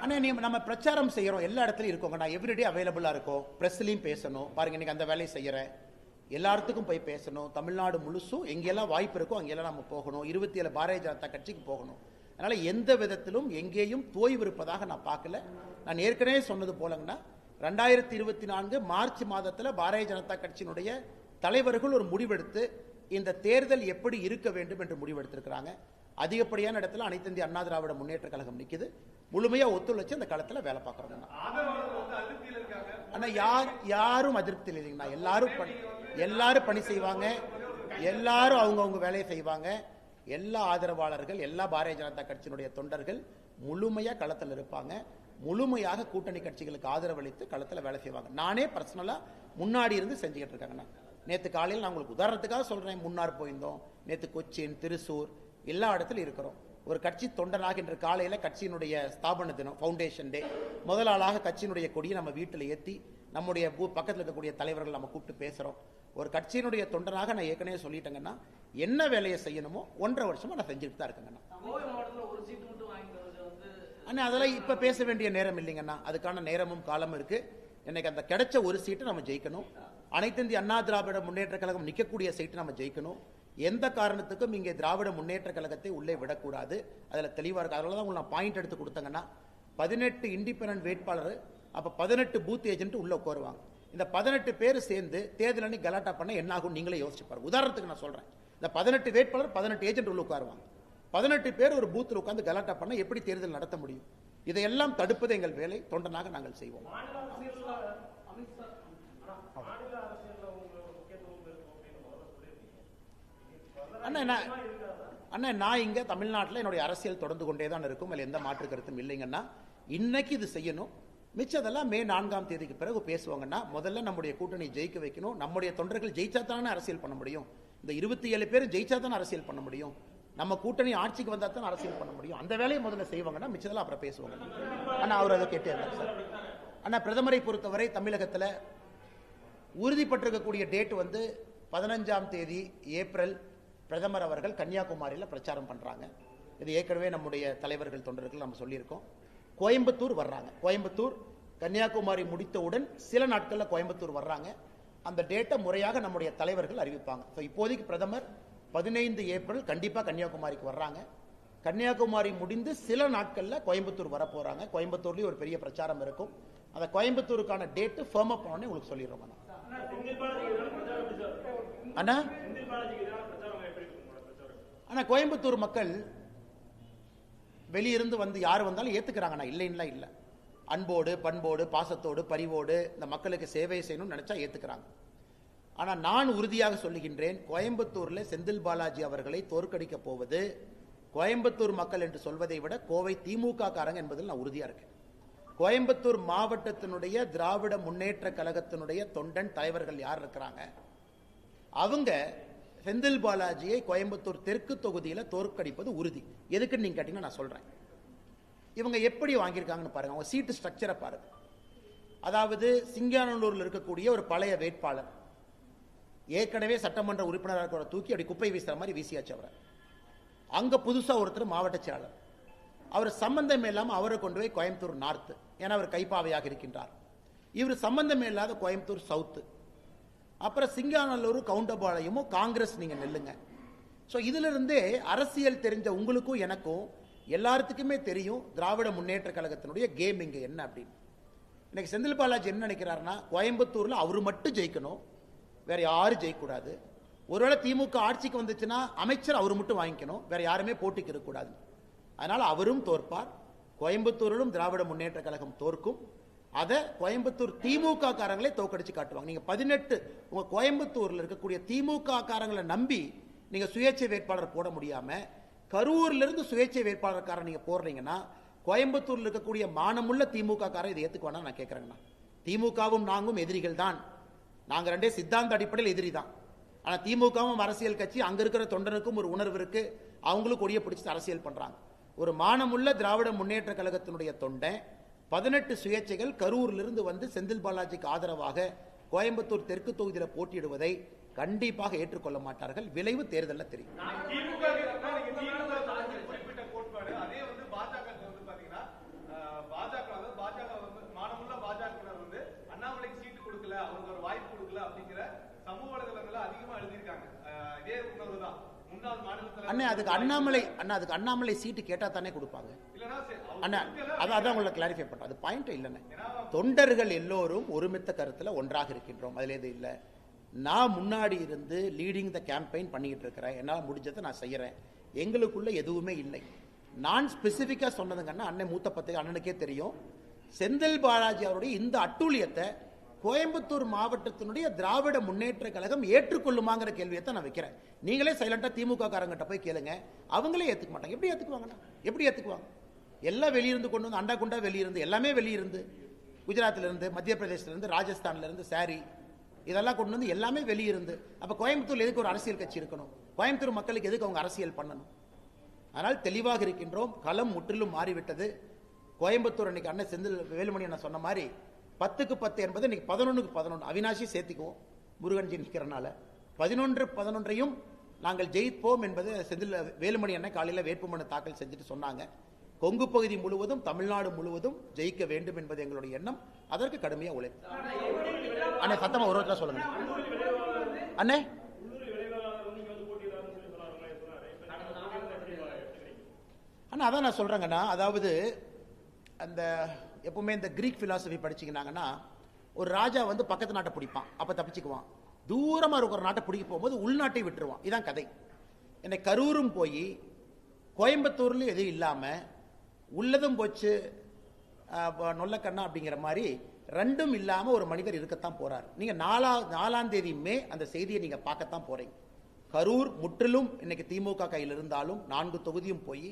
ஆனால் நம்ம பிரச்சாரம் செய்கிறோம், எல்லா இடத்துலையும் இருக்கோங்க. நான் எவ்ரிடே அவைலபிளாக இருக்கோம், ப்ரெஸ்லையும் பேசணும். பாருங்க, இன்னைக்கு அந்த வேலையை செய்கிறேன், எல்லாத்துக்கும் போய் பேசணும். தமிழ்நாடு முழுசும் எங்கெல்லாம் வாய்ப்பு இருக்கோ அங்கெல்லாம் நம்ம போகணும். 27 பாரதிய ஜனதா கட்சிக்கு போகணும். அதனால் எந்த விதத்திலும் எங்கேயும் தோய்வு இருப்பதாக நான் பார்க்கல. நான் ஏற்கனவே சொன்னது போலங்கன்னா, 2024 மார்ச் மாதத்தில் பாரதிய ஜனதா கட்சியினுடைய தலைவர்கள் ஒரு முடிவெடுத்து இந்த தேர்தல் எப்படி இருக்க வேண்டும் என்று முடிவெடுத்திருக்கிறாங்க. அதிகப்படியான இடத்துல அனைத்து இந்திய அண்ணா திராவிட முன்னேற்ற கழகம் நிற்குது. முழுமையா ஒத்துழைச்சு அந்த களத்துல வேலை பார்க்கறோம். ஆனா யாரும் அதிருப்தி இல்லைங்கண்ணா. எல்லாரும் பணி செய்வாங்க, எல்லாரும் அவங்கவுங்க வேலையை செய்வாங்க. எல்லா ஆதரவாளர்கள், எல்லா பாரதிய ஜனதா கட்சியினுடைய தொண்டர்கள் முழுமையா களத்தில் இருப்பாங்க. முழுமையாக கூட்டணி கட்சிகளுக்கு ஆதரவளித்து களத்தில் வேலை செய்வாங்க. நானே பர்சனலா முன்னாடி இருந்து செஞ்சுக்கிட்டு இருக்காங்கண்ணா. நேற்று காலையில் நான் உங்களுக்கு உதாரணத்துக்காக சொல்றேன், முன்னார் போயிருந்தோம், நேற்று கொச்சின், திருசூர் எல்லா இடத்துலையும் இருக்கிறோம். ஒரு கட்சி தொண்டனாக இன்று காலையில் கட்சியினுடைய ஸ்தாபன தினம், ஃபவுண்டேஷன் டே, முதல் ஆளாக கட்சியினுடைய கொடியை நம்ம வீட்டில் ஏற்றி நம்முடைய பக்கத்தில் இருக்கக்கூடிய தலைவர்கள் நம்ம கூப்பிட்டு பேசுகிறோம். ஒரு கட்சியினுடைய தொண்டனாக நான் ஏற்கனவே சொல்லிட்டேங்கன்னா என்ன வேலையை செய்யணுமோ 1.5 வருஷமா நான் செஞ்சுட்டு தான் இருக்கேங்கண்ணா. அண்ணா அதெல்லாம் இப்ப பேச வேண்டிய நேரம் இல்லைங்கண்ணா. அதுக்கான நேரமும் காலமும் இருக்கு. எனக்கு அந்த கிடைச்ச ஒரு சீட்டை நம்ம ஜெயிக்கணும். அனைத்து இந்திய அண்ணா திராவிட முன்னேற்ற கழகம் நிற்கக்கூடிய சீட்டு நம்ம ஜெயிக்கணும். எந்த காரணத்துக்கும் இங்கே திராவிட முன்னேற்ற கழகத்தை உள்ளே விடக்கூடாது. அதில் தெளிவாக இருக்கு. அதனால தான் உங்களுக்கு நான் பாயிண்ட் எடுத்து கொடுத்தேங்கன்னா 18 இண்டிபெண்டன்ட் வேட்பாளர், அப்போ 18 பூத் ஏஜென்ட் உள்ள உட்காருவாங்க. இந்த 18 பேர் சேர்ந்து தேர்தல் அன்னைக்கு கலாட்டா பண்ண என்ன ஆகும் நீங்களே யோசிச்சு பாருங்க. உதாரணத்துக்கு நான் சொல்றேன், இந்த 18 வேட்பாளர் 18 ஏஜென்ட் உள்ள உட்காருவாங்க. 18 பேர் ஒரு பூத்தில் உட்கார்ந்து கலாட்டா பண்ண எப்படி தேர்தல் நடத்த முடியும்? இதையெல்லாம் தடுப்பது எங்கள் வேலை. தொண்டனாக நாங்கள் செய்வோம். அண்ணா நான் இங்க தமிழ்நாட்டில் என்னுடைய அரசியல் தொடர்ந்து கொண்டே தான் இருக்கும். அதில் எந்த மாற்று கருத்தும் இல்லைங்கன்னா இன்னைக்கு இது செய்யணும். மிச்சதெல்லாம் மே 4ஆம் தேதிக்கு பிறகு பேசுவாங்கன்னா முதல்ல நம்முடைய கூட்டணி ஜெயிக்க வைக்கணும். நம்முடைய தொண்டர்கள் ஜெயிச்சா தானே அரசியல் பண்ண முடியும். இந்த 27 பேர் ஜெயிச்சா தானே அரசியல் பண்ண முடியும். நம்ம கூட்டணி ஆட்சிக்கு வந்தா தான் அரசியல் பண்ண முடியும். அந்த வேலையை முதல்ல செய்வாங்கன்னா மிச்சதெல்லாம் அப்புறம் பேசுவாங்க. அண்ணா அவர் அதை கேட்டே இருந்தார் சார். அண்ணா பிரதமரை பொறுத்தவரை தமிழகத்தில் உறுதிப்பட்டிருக்கக்கூடிய டேட் 15ஆம் தேதி ஏப்ரல் பிரதமர் அவர்கள் கன்னியாகுமரியில் பிரச்சாரம் பண்றாங்க. இது ஏற்கனவே நம்முடைய தலைவர்கள் தொண்டர்கள் நம்ம சொல்லியிருக்கோம். கோயம்புத்தூர் வர்றாங்க. கோயம்புத்தூர் கன்னியாகுமரி முடித்தவுடன் சில நாட்களில் கோயம்புத்தூர் வர்றாங்க. அந்த டேட்டை முறையாக நம்முடைய தலைவர்கள் அறிவிப்பாங்க. இப்போதைக்கு பிரதமர் 15 ஏப்ரல் கண்டிப்பா கன்னியாகுமரிக்கு வர்றாங்க. கன்னியாகுமரி முடிந்து சில நாட்களில் கோயம்புத்தூர் வர போறாங்க. கோயம்புத்தூர்லயும் ஒரு பெரிய பிரச்சாரம் இருக்கும். அந்த கோயம்புத்தூருக்கான டேட் ஃபர்ம் அப் பண்ணி உங்களுக்கு சொல்லிடுறோம். அண்ணா ஆனா கோயம்புத்தூர் மக்கள் வெளியிருந்து யார் வந்தாலும் ஏத்துக்கிறாங்கண்ணா. இல்லைன்னா இல்ல, அன்போடு பண்போடு பாசத்தோடு பரிவோடு இந்த மக்களுக்கு சேவை செய்யணும்னு நினைச்சா ஏத்துக்கிறாங்க. ஆனா நான் உறுதியாக சொல்லுகின்றேன், கோயம்புத்தூர்ல செந்தில் பாலாஜி அவர்களை தோற்கடிக்க போவது கோயம்புத்தூர் மக்கள் என்று சொல்வதை விட கோவை திமுக காரங்க என்பதில் நான் உறுதியா இருக்கேன். கோயம்புத்தூர் மாவட்டத்தினுடைய திராவிட முன்னேற்ற கழகத்தினுடைய தொண்டன் தலைவர்கள் யார் இருக்கிறாங்க, அவங்க செந்தில் பாலாஜியை கோயம்புத்தூர் தெற்கு தொகுதியில் தோற்கடிப்பது உறுதி. எதுக்குன்னு நீங்க கேட்டீங்கன்னா நான் சொல்றேன். இவங்க எப்படி வாங்கியிருக்காங்கன்னு பாருங்க. அவங்க சீட்டு ஸ்ட்ரக்சரை பாருங்க. அதாவது சிங்கானல்லூரில் இருக்கக்கூடிய ஒரு பழைய வேட்பாளர் ஏற்கனவே சட்டமன்ற உறுப்பினராக தூக்கி அப்படி குப்பை வீசுற மாதிரி வீசியாச்சு அவரை. அங்க புதுசா ஒருத்தர் மாவட்ட செயலாளர், அவர் சம்பந்தம் இல்லாமல் அவரை கொண்டு போய் கோயம்புத்தூர் நார்த்து, ஏன்னா அவர் கைப்பாவையாக இருக்கின்றார். இவர் சம்பந்தம் இல்லாத கோயம்புத்தூர் சவுத்து, அப்புறம் சிங்கானல்லூர் கவுண்டபாளையமும் காங்கிரஸ் நீங்க நெல்லுங்க. ஸோ இதுல இருந்தே அரசியல் தெரிஞ்ச உங்களுக்கும் எனக்கும் எல்லாத்துக்குமே தெரியும் திராவிட முன்னேற்ற கழகத்தினுடைய கேம் இங்க என்ன அப்படின்னு. இன்னைக்கு செந்தில் பாலாஜி என்ன நினைக்கிறாருன்னா, கோயம்புத்தூர்ல அவரு மட்டும் ஜெயிக்கணும், வேற யாரும் ஜெயிக்கக்கூடாது. ஒருவேளை திமுக ஆட்சிக்கு வந்துச்சுன்னா அமைச்சர் அவரு மட்டும் வாங்கிக்கணும், வேற யாருமே போட்டிக்கு இருக்கக்கூடாது. அதனால அவரும் தோற்பார். கோயம்புத்தூரிலும் திராவிட முன்னேற்ற கழகம் தோற்கும். அதை கோயம்புத்தூர் திமுக காரங்களே தோக்கடிச்சு காட்டுவாங்க. நீங்க 18 உங்க கோயம்புத்தூர்ல இருக்கக்கூடிய திமுக காரங்களை நம்பி நீங்க சுயேட்சை வேட்பாளர் போட முடியாம கரூர்ல இருந்து சுயேட்சை வேட்பாளர்காரன் நீங்க போடுறீங்கன்னா கோயம்புத்தூர்ல இருக்கக்கூடிய மானமுள்ள திமுக காரன் இதை ஏத்துக்குவானா நான் கேட்கறேங்கண்ணா. திமுகவும் நாங்களும் எதிரிகள் தான். நாங்க ரெண்டே சித்தாந்த அடிப்படையில் எதிரி தான். ஆனா திமுகவும் அரசியல் கட்சி, அங்க இருக்கிற தொண்டனுக்கும் ஒரு உணர்வு இருக்கு, அவங்களும் கொடியை பிடிச்சு அரசியல் பண்றாங்க. ஒரு மானமுள்ள திராவிட முன்னேற்ற கழகத்தினுடைய தொண்டன் 18 சுயேட்சைகள் கரூரிலிருந்து செந்தில் பாலாஜிக்கு ஆதரவாக கோயம்புத்தூர் தெற்கு தொகுதியில் போட்டியிடுவதை கண்டிப்பாக ஏற்றுக்கொள்ள மாட்டார்கள். விளைவு தேர்தலில் தெரியும். அதுக்கு அண்ணாமலை சீட்டு கேட்டா தானே கொடுப்பாங்க. அதான் உங்களை கிளாரிஃபை பண்றேன். அது பாயிண்ட் இல்லைன்னு. தொண்டர்கள் எல்லோரும் ஒருமித்த கருத்துல ஒன்றாக இருக்கின்றோம். அதுல எது இல்லை. நான் முன்னாடி இருந்து லீடிங் த கேம்பெயின் பண்ணிக்கிட்டு இருக்கிறேன். என்னால் முடிஞ்சதை நான் செய்யறேன். எங்களுக்குள்ள எதுவுமே இல்லை. நான் ஸ்பெசிபிக்கா சொன்னதுங்கன்னா அண்ணன் மூத்த பத்திரிகை அண்ணனுக்கே தெரியும். செந்தில் பாலாஜி அவருடைய இந்த அட்டூழியத்தை கோயம்புத்தூர் மாவட்டத்தினுடைய திராவிட முன்னேற்ற கழகம் ஏற்றுக்கொள்ளுமாங்கிற கேள்வியை தான் நான் வைக்கிறேன். நீங்களே சைலண்டா திமுக காரங்கிட்ட போய் கேளுங்க, அவங்களே ஏத்துக்க மாட்டாங்க. எப்படி ஏத்துக்குவாங்கன்னா எப்படி ஏத்துக்குவாங்க? எல்லாம் வெளியிருந்து கொண்டு வந்து அண்டா குண்டா வெளியிருந்து எல்லாமே வெளியிருந்து குஜராத்ல இருந்து மத்திய பிரதேசத்துல இருந்து ராஜஸ்தான்ல இருந்து சாரி இதெல்லாம் கொண்டு வந்து எல்லாமே வெளியிருந்து. அப்ப கோயம்புத்தூர்ல எதுக்கு ஒரு அரசியல் கட்சி இருக்கணும்? கோயம்புத்தூர் மக்களுக்கு எதுக்கு அவங்க அரசியல் பண்ணணும்? அதனால் தெளிவாக இருக்கின்றோம். களம் முற்றிலும் மாறிவிட்டது. கோயம்புத்தூர் அன்னைக்கு அண்ணன் செந்தில் வேலுமணி அண்ணன் சொன்ன மாதிரி 10க்கு 10 என்பது இன்னைக்கு 11க்கு 11. அவினாசி சேர்த்திக்குவோம். முருகன்ஜி நிற்கிறனால 11-11 நாங்கள் ஜெயிப்போம் என்பது செந்தில் வேலுமணி அண்ணன் காலையில் வேட்புமனு தாக்கல் செஞ்சுட்டு சொன்னாங்க. கொங்கு பகுதி முழுவதும் தமிழ்நாடு முழுவதும் ஜெயிக்க வேண்டும் என்பது எங்களுடைய எண்ணம். அதற்கு கடுமையாக உழைப்பு. அண்ணே சத்தமா ஒரு வாரத்தில் சொல்லுங்க அண்ணே. அண்ணா அதான் நான் சொல்றேங்கண்ணா, அதாவது அந்த எப்பவுமே இந்த கிரீக் பிலாசபி படிச்சிங்கன்னாங்கன்னா, ஒரு ராஜா வந்து பக்கத்து நாட்டை பிடிப்பான், அப்போ தப்பிச்சுக்குவான். தூரமாக இருக்கிற நாட்டை பிடிக்க போகும்போது உள்நாட்டை விட்டுருவான். இதான் கதை. என்னை கரூரும் போய் கோயம்புத்தூர்ல எதுவும் இல்லாமல் உள்ளதும் போச்சு நொல்லக்கண்ணா அப்படிங்கிற மாதிரி ரெண்டும் இல்லாமல் ஒரு மனிதர் இருக்கத்தான் போறார். நீங்கள் 4ஆம் தேதி மே அந்த செய்தியை நீங்கள் பார்க்கத்தான் போறீங்க. கரூர் முற்றிலும் இன்னைக்கு திமுக கையில் இருந்தாலும் 4 தொகுதியும் போய்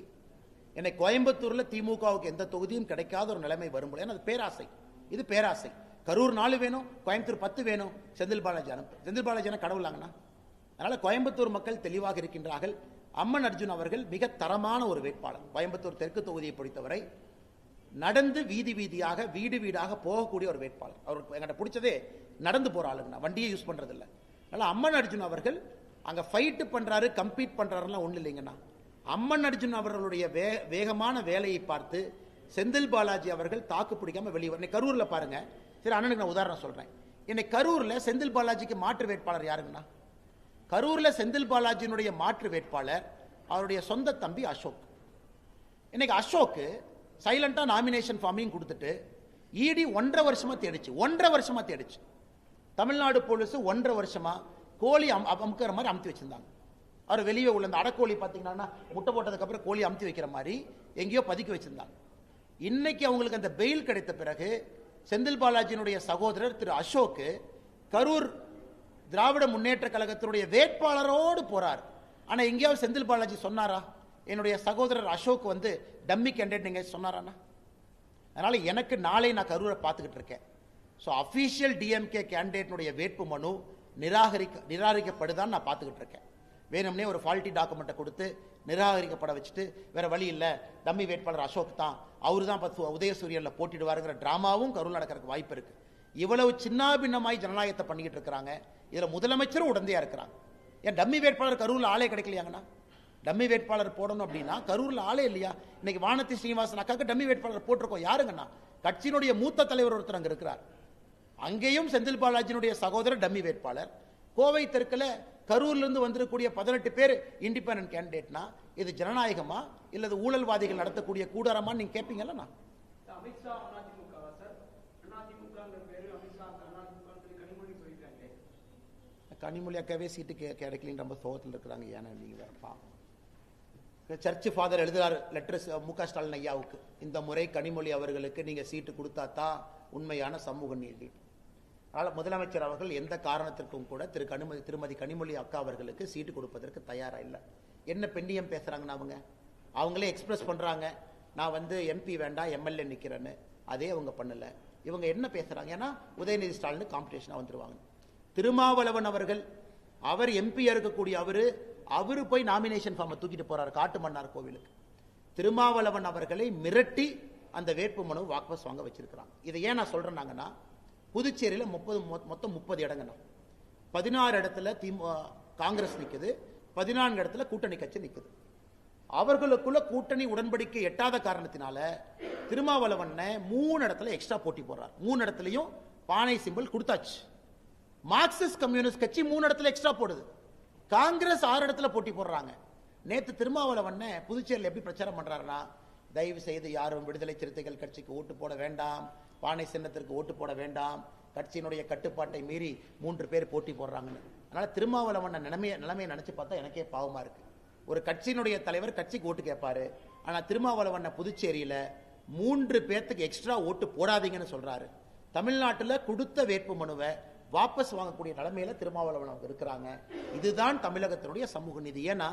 என்னை கோயம்புத்தூர்ல திமுகவுக்கு எந்த தொகுதியும் கிடைக்காத ஒரு நிலைமை வரும்போது அது பேராசை. இது பேராசை. கரூர் 4 வேணும், கோயம்புத்தூர் 10 வேணும், செந்தில் பாலாஜி அனுப்பு. செந்தில் பாலாஜி கடவுளாங்கண்ணா. அதனால கோயம்புத்தூர் மக்கள் தெளிவாக இருக்கின்றார்கள். அம்மன் அர்ஜுன் அவர்கள் மிக தரமான ஒரு வேட்பாளர். கோயம்புத்தூர் தெற்கு தொகுதியை பொறுத்தவரை நடந்து வீதி வீதியாக வீடு வீடாக போகக்கூடிய ஒரு வேட்பாளர். அவருக்கு எங்கிட்ட பிடிச்சதே நடந்து போற ஆளுங்கண்ணா, வண்டியை யூஸ் பண்றது இல்லை. அதனால அம்மன் அர்ஜுன் அவர்கள் அங்க ஃபைட் பண்றாரு, கம்பீட் பண்றாருலாம் ஒண்ணு இல்லைங்கண்ணா. அம்மன் அர்ஜுன் அவர்களுடைய வேகமான வேலையை பார்த்து செந்தில் பாலாஜி அவர்கள் தாக்கு பிடிக்காம வெளியே. கரூர்ல பாருங்க, சரி அண்ணனுக்கு நான் உதாரணம் சொல்றேன். இன்னைக்கு கரூர்ல செந்தில் பாலாஜிக்கு மாற்று வேட்பாளர் யாருங்கண்ணா? கரூர்ல செந்தில் பாலாஜியினுடைய மாற்று வேட்பாளர் அவருடைய சொந்த தம்பி அசோக். இன்னைக்கு அசோக் சைலண்டா நாமினேஷன் ஃபார்மையும் கொடுத்துட்டு இடி 1.5 வருஷமா தேடிச்சு. தமிழ்நாடு போலீஸ் 1.5 வருஷமா கோழி அமுக்கிற மாதிரி அமுத்தி வச்சிருந்தாங்க. அவர் வெளியே உள்ள அந்த அடக்கோழி பார்த்தீங்கன்னா முட்டை போட்டதுக்கு அப்புறம் கோழி அமுத்தி வைக்கிற மாதிரி எங்கேயோ பதுக்கி வச்சிருந்தாங்க. இன்னைக்கு அவங்களுக்கு அந்த பெயில் கிடைத்த பிறகு செந்தில் பாலாஜியினுடைய சகோதரர் திரு அசோக் கரூர் திராவிட முன்னேற்ற கழகத்தினுடைய வேட்பாளரோடு போறார். ஆனா எங்கேயாவது செந்தில் பாலாஜி சொன்னாரா என்னுடைய சகோதரர் அசோக் வந்து டம்மி கேண்டிடேட் நீங்க சொன்னாரானா? அதனால எனக்கு நாளை நான் கரூரை பார்த்துக்கிட்டு இருக்கேன். ஸோ அபிஷியல் டிஎம்கே கேண்டிடேட்னுடைய வேட்பு மனு நிராகரிக்கப்படுதான் நான் பார்த்துக்கிட்டு இருக்கேன். வேணும்னே ஒரு ஃபால்ட்டி டாக்குமெண்ட்டை கொடுத்து நிராகரிக்கப்பட வச்சுட்டு வேற வழி இல்லை, டம்மி வேட்பாளர் அசோக் தான், அவரு தான் உதயசூரியன்ல போட்டிடுவாருங்கிற டிராமாவும் கரூர் நடக்கிறதுக்கு வாய்ப்பு இருக்கு. இவ்வளவு சின்னாபின்னமாய் ஜனநாயகத்தை பண்ணிக்கிட்டு இருக்கிறாங்க. இதுல முதலமைச்சரும் உடந்தையா இருக்கிறாங்க. ஏன் டம்மி வேட்பாளர் கரூர்ல ஆளே கிடைக்கலையாங்கண்ணா? டம்மி வேட்பாளர் போடணும் அப்படின்னா கரூர்ல ஆளே இல்லையா? இன்னைக்கு வானதி ஸ்ரீனிவாசன் அக்காக்கு டம்மி வேட்பாளர் போட்டிருக்கோம். யாருங்கண்ணா? கட்சியினுடைய மூத்த தலைவர் ஒருத்தர் அங்க இருக்கிறார். அங்கேயும் செந்தில் பாலாஜியினுடைய சகோதரர் டம்மி வேட்பாளர். கோவை தெற்குல கரூர்ல இருந்து வந்திருக்கக்கூடிய 18 பேர் இண்டிபெண்டன்ட் கேண்டிடேட்னா இது ஜனநாயகமா இல்லது ஊழல்வாதிகள் நடத்தக்கூடிய கூடாரமா நீங்க கேட்பீங்கல்ல? கனிமொழி அக்காவே சீட்டு கிடைக்கலன்னு ரொம்ப சோகத்தில் இருக்கிறாங்க. ஏன்னா நீங்க வேறப்பா சர்ச் ஃபாதர் எழுதுறாரு லெட்டர் மு.க. ஸ்டாலின் ஐயாவுக்கு, இந்த முறை கனிமொழி அவர்களுக்கு நீங்க சீட்டு கொடுத்தா தான் உண்மையான சமூக நீதி. அதனால் முதலமைச்சர் அவர்கள் எந்த காரணத்திற்கும் கூட திருமதி கனிமொழி அக்கா அவர்களுக்கு சீட்டு கொடுப்பதற்கு தயாரா இல்லை. என்ன பெண்ணியம் பேசுறாங்கன்னு அவங்களே எக்ஸ்பிரஸ் பண்றாங்க, நான் வந்து எம்பி வேண்டாம் எம்எல்ஏ நிக்கிறேன்னு. அதே அவங்க பண்ணல. இவங்க என்ன பேசுறாங்க? ஏன்னா உதயநிதி ஸ்டாலின் காம்படிஷனா வந்துருவாங்க. திருமாவளவன் அவர்கள் அவர் எம்பியா இருக்கக்கூடிய அவரு போய் நாமினேஷன் ஃபார்மை தூக்கிட்டு போறாரு காட்டுமன்னார் கோவிலுக்கு. திருமாவளவன் அவர்களை மிரட்டி அந்த வேட்பு மனு வாபஸ் வாங்க வச்சிருக்கிறாங்க. இதை ஏன் நான் சொல்றேன்னாங்கன்னா, புதுச்சேரியில் மொத்தம் 30 இடங்கண்ணா. 16 இடத்துல காங்கிரஸ் நிக்குது, 14 இடத்துல கூட்டணி கட்சி நிக்குது. அவர்களுக்குள்ள கூட்டணி உடன்படிக்கை எட்டாத காரணத்தினால திருமாவளவன் 3 இடத்துல எக்ஸ்ட்ரா போட்டி போடுறார். 3 இடத்துலயும் பானை சிம்பிள் கொடுத்தாச்சு. மார்க்சிஸ்ட் கம்யூனிஸ்ட் கட்சி 3 இடத்துல எக்ஸ்ட்ரா போடுது. காங்கிரஸ் 6 இடத்துல போட்டி போடுறாங்க. நேத்து திருமாவளவன் புதுச்சேரியில் எப்படி பிரச்சாரம் பண்றாருன்னா, தயவு செய்து யாரும் விடுதலை சிறுத்தைகள் கட்சிக்கு ஓட்டு போட வேண்டாம், பானை சின்னத்திற்கு ஓட்டு போட வேண்டாம், கட்சியினுடைய கட்டுப்பாட்டை மீறி 3 பேர் போட்டி போடுறாங்கன்னு. அதனால திருமாவளவன் நிலைமையை நினைச்சு பார்த்தா எனக்கே பாவமா இருக்கு. ஒரு கட்சியினுடைய தலைவர் கட்சிக்கு ஓட்டு கேட்பாரு, ஆனா திருமாவளவன் புதுச்சேரியில 3 பேர்த்துக்கு எக்ஸ்ட்ரா ஓட்டு போடாதீங்கன்னு சொல்றாரு. தமிழ்நாட்டில் கொடுத்த வேட்பு மனுவை வாபஸ் வாங்கக்கூடிய நிலைமையில திருமாவளவன் அவங்க இருக்கிறாங்க. இதுதான் தமிழகத்தினுடைய சமூக நீதி. ஏன்னா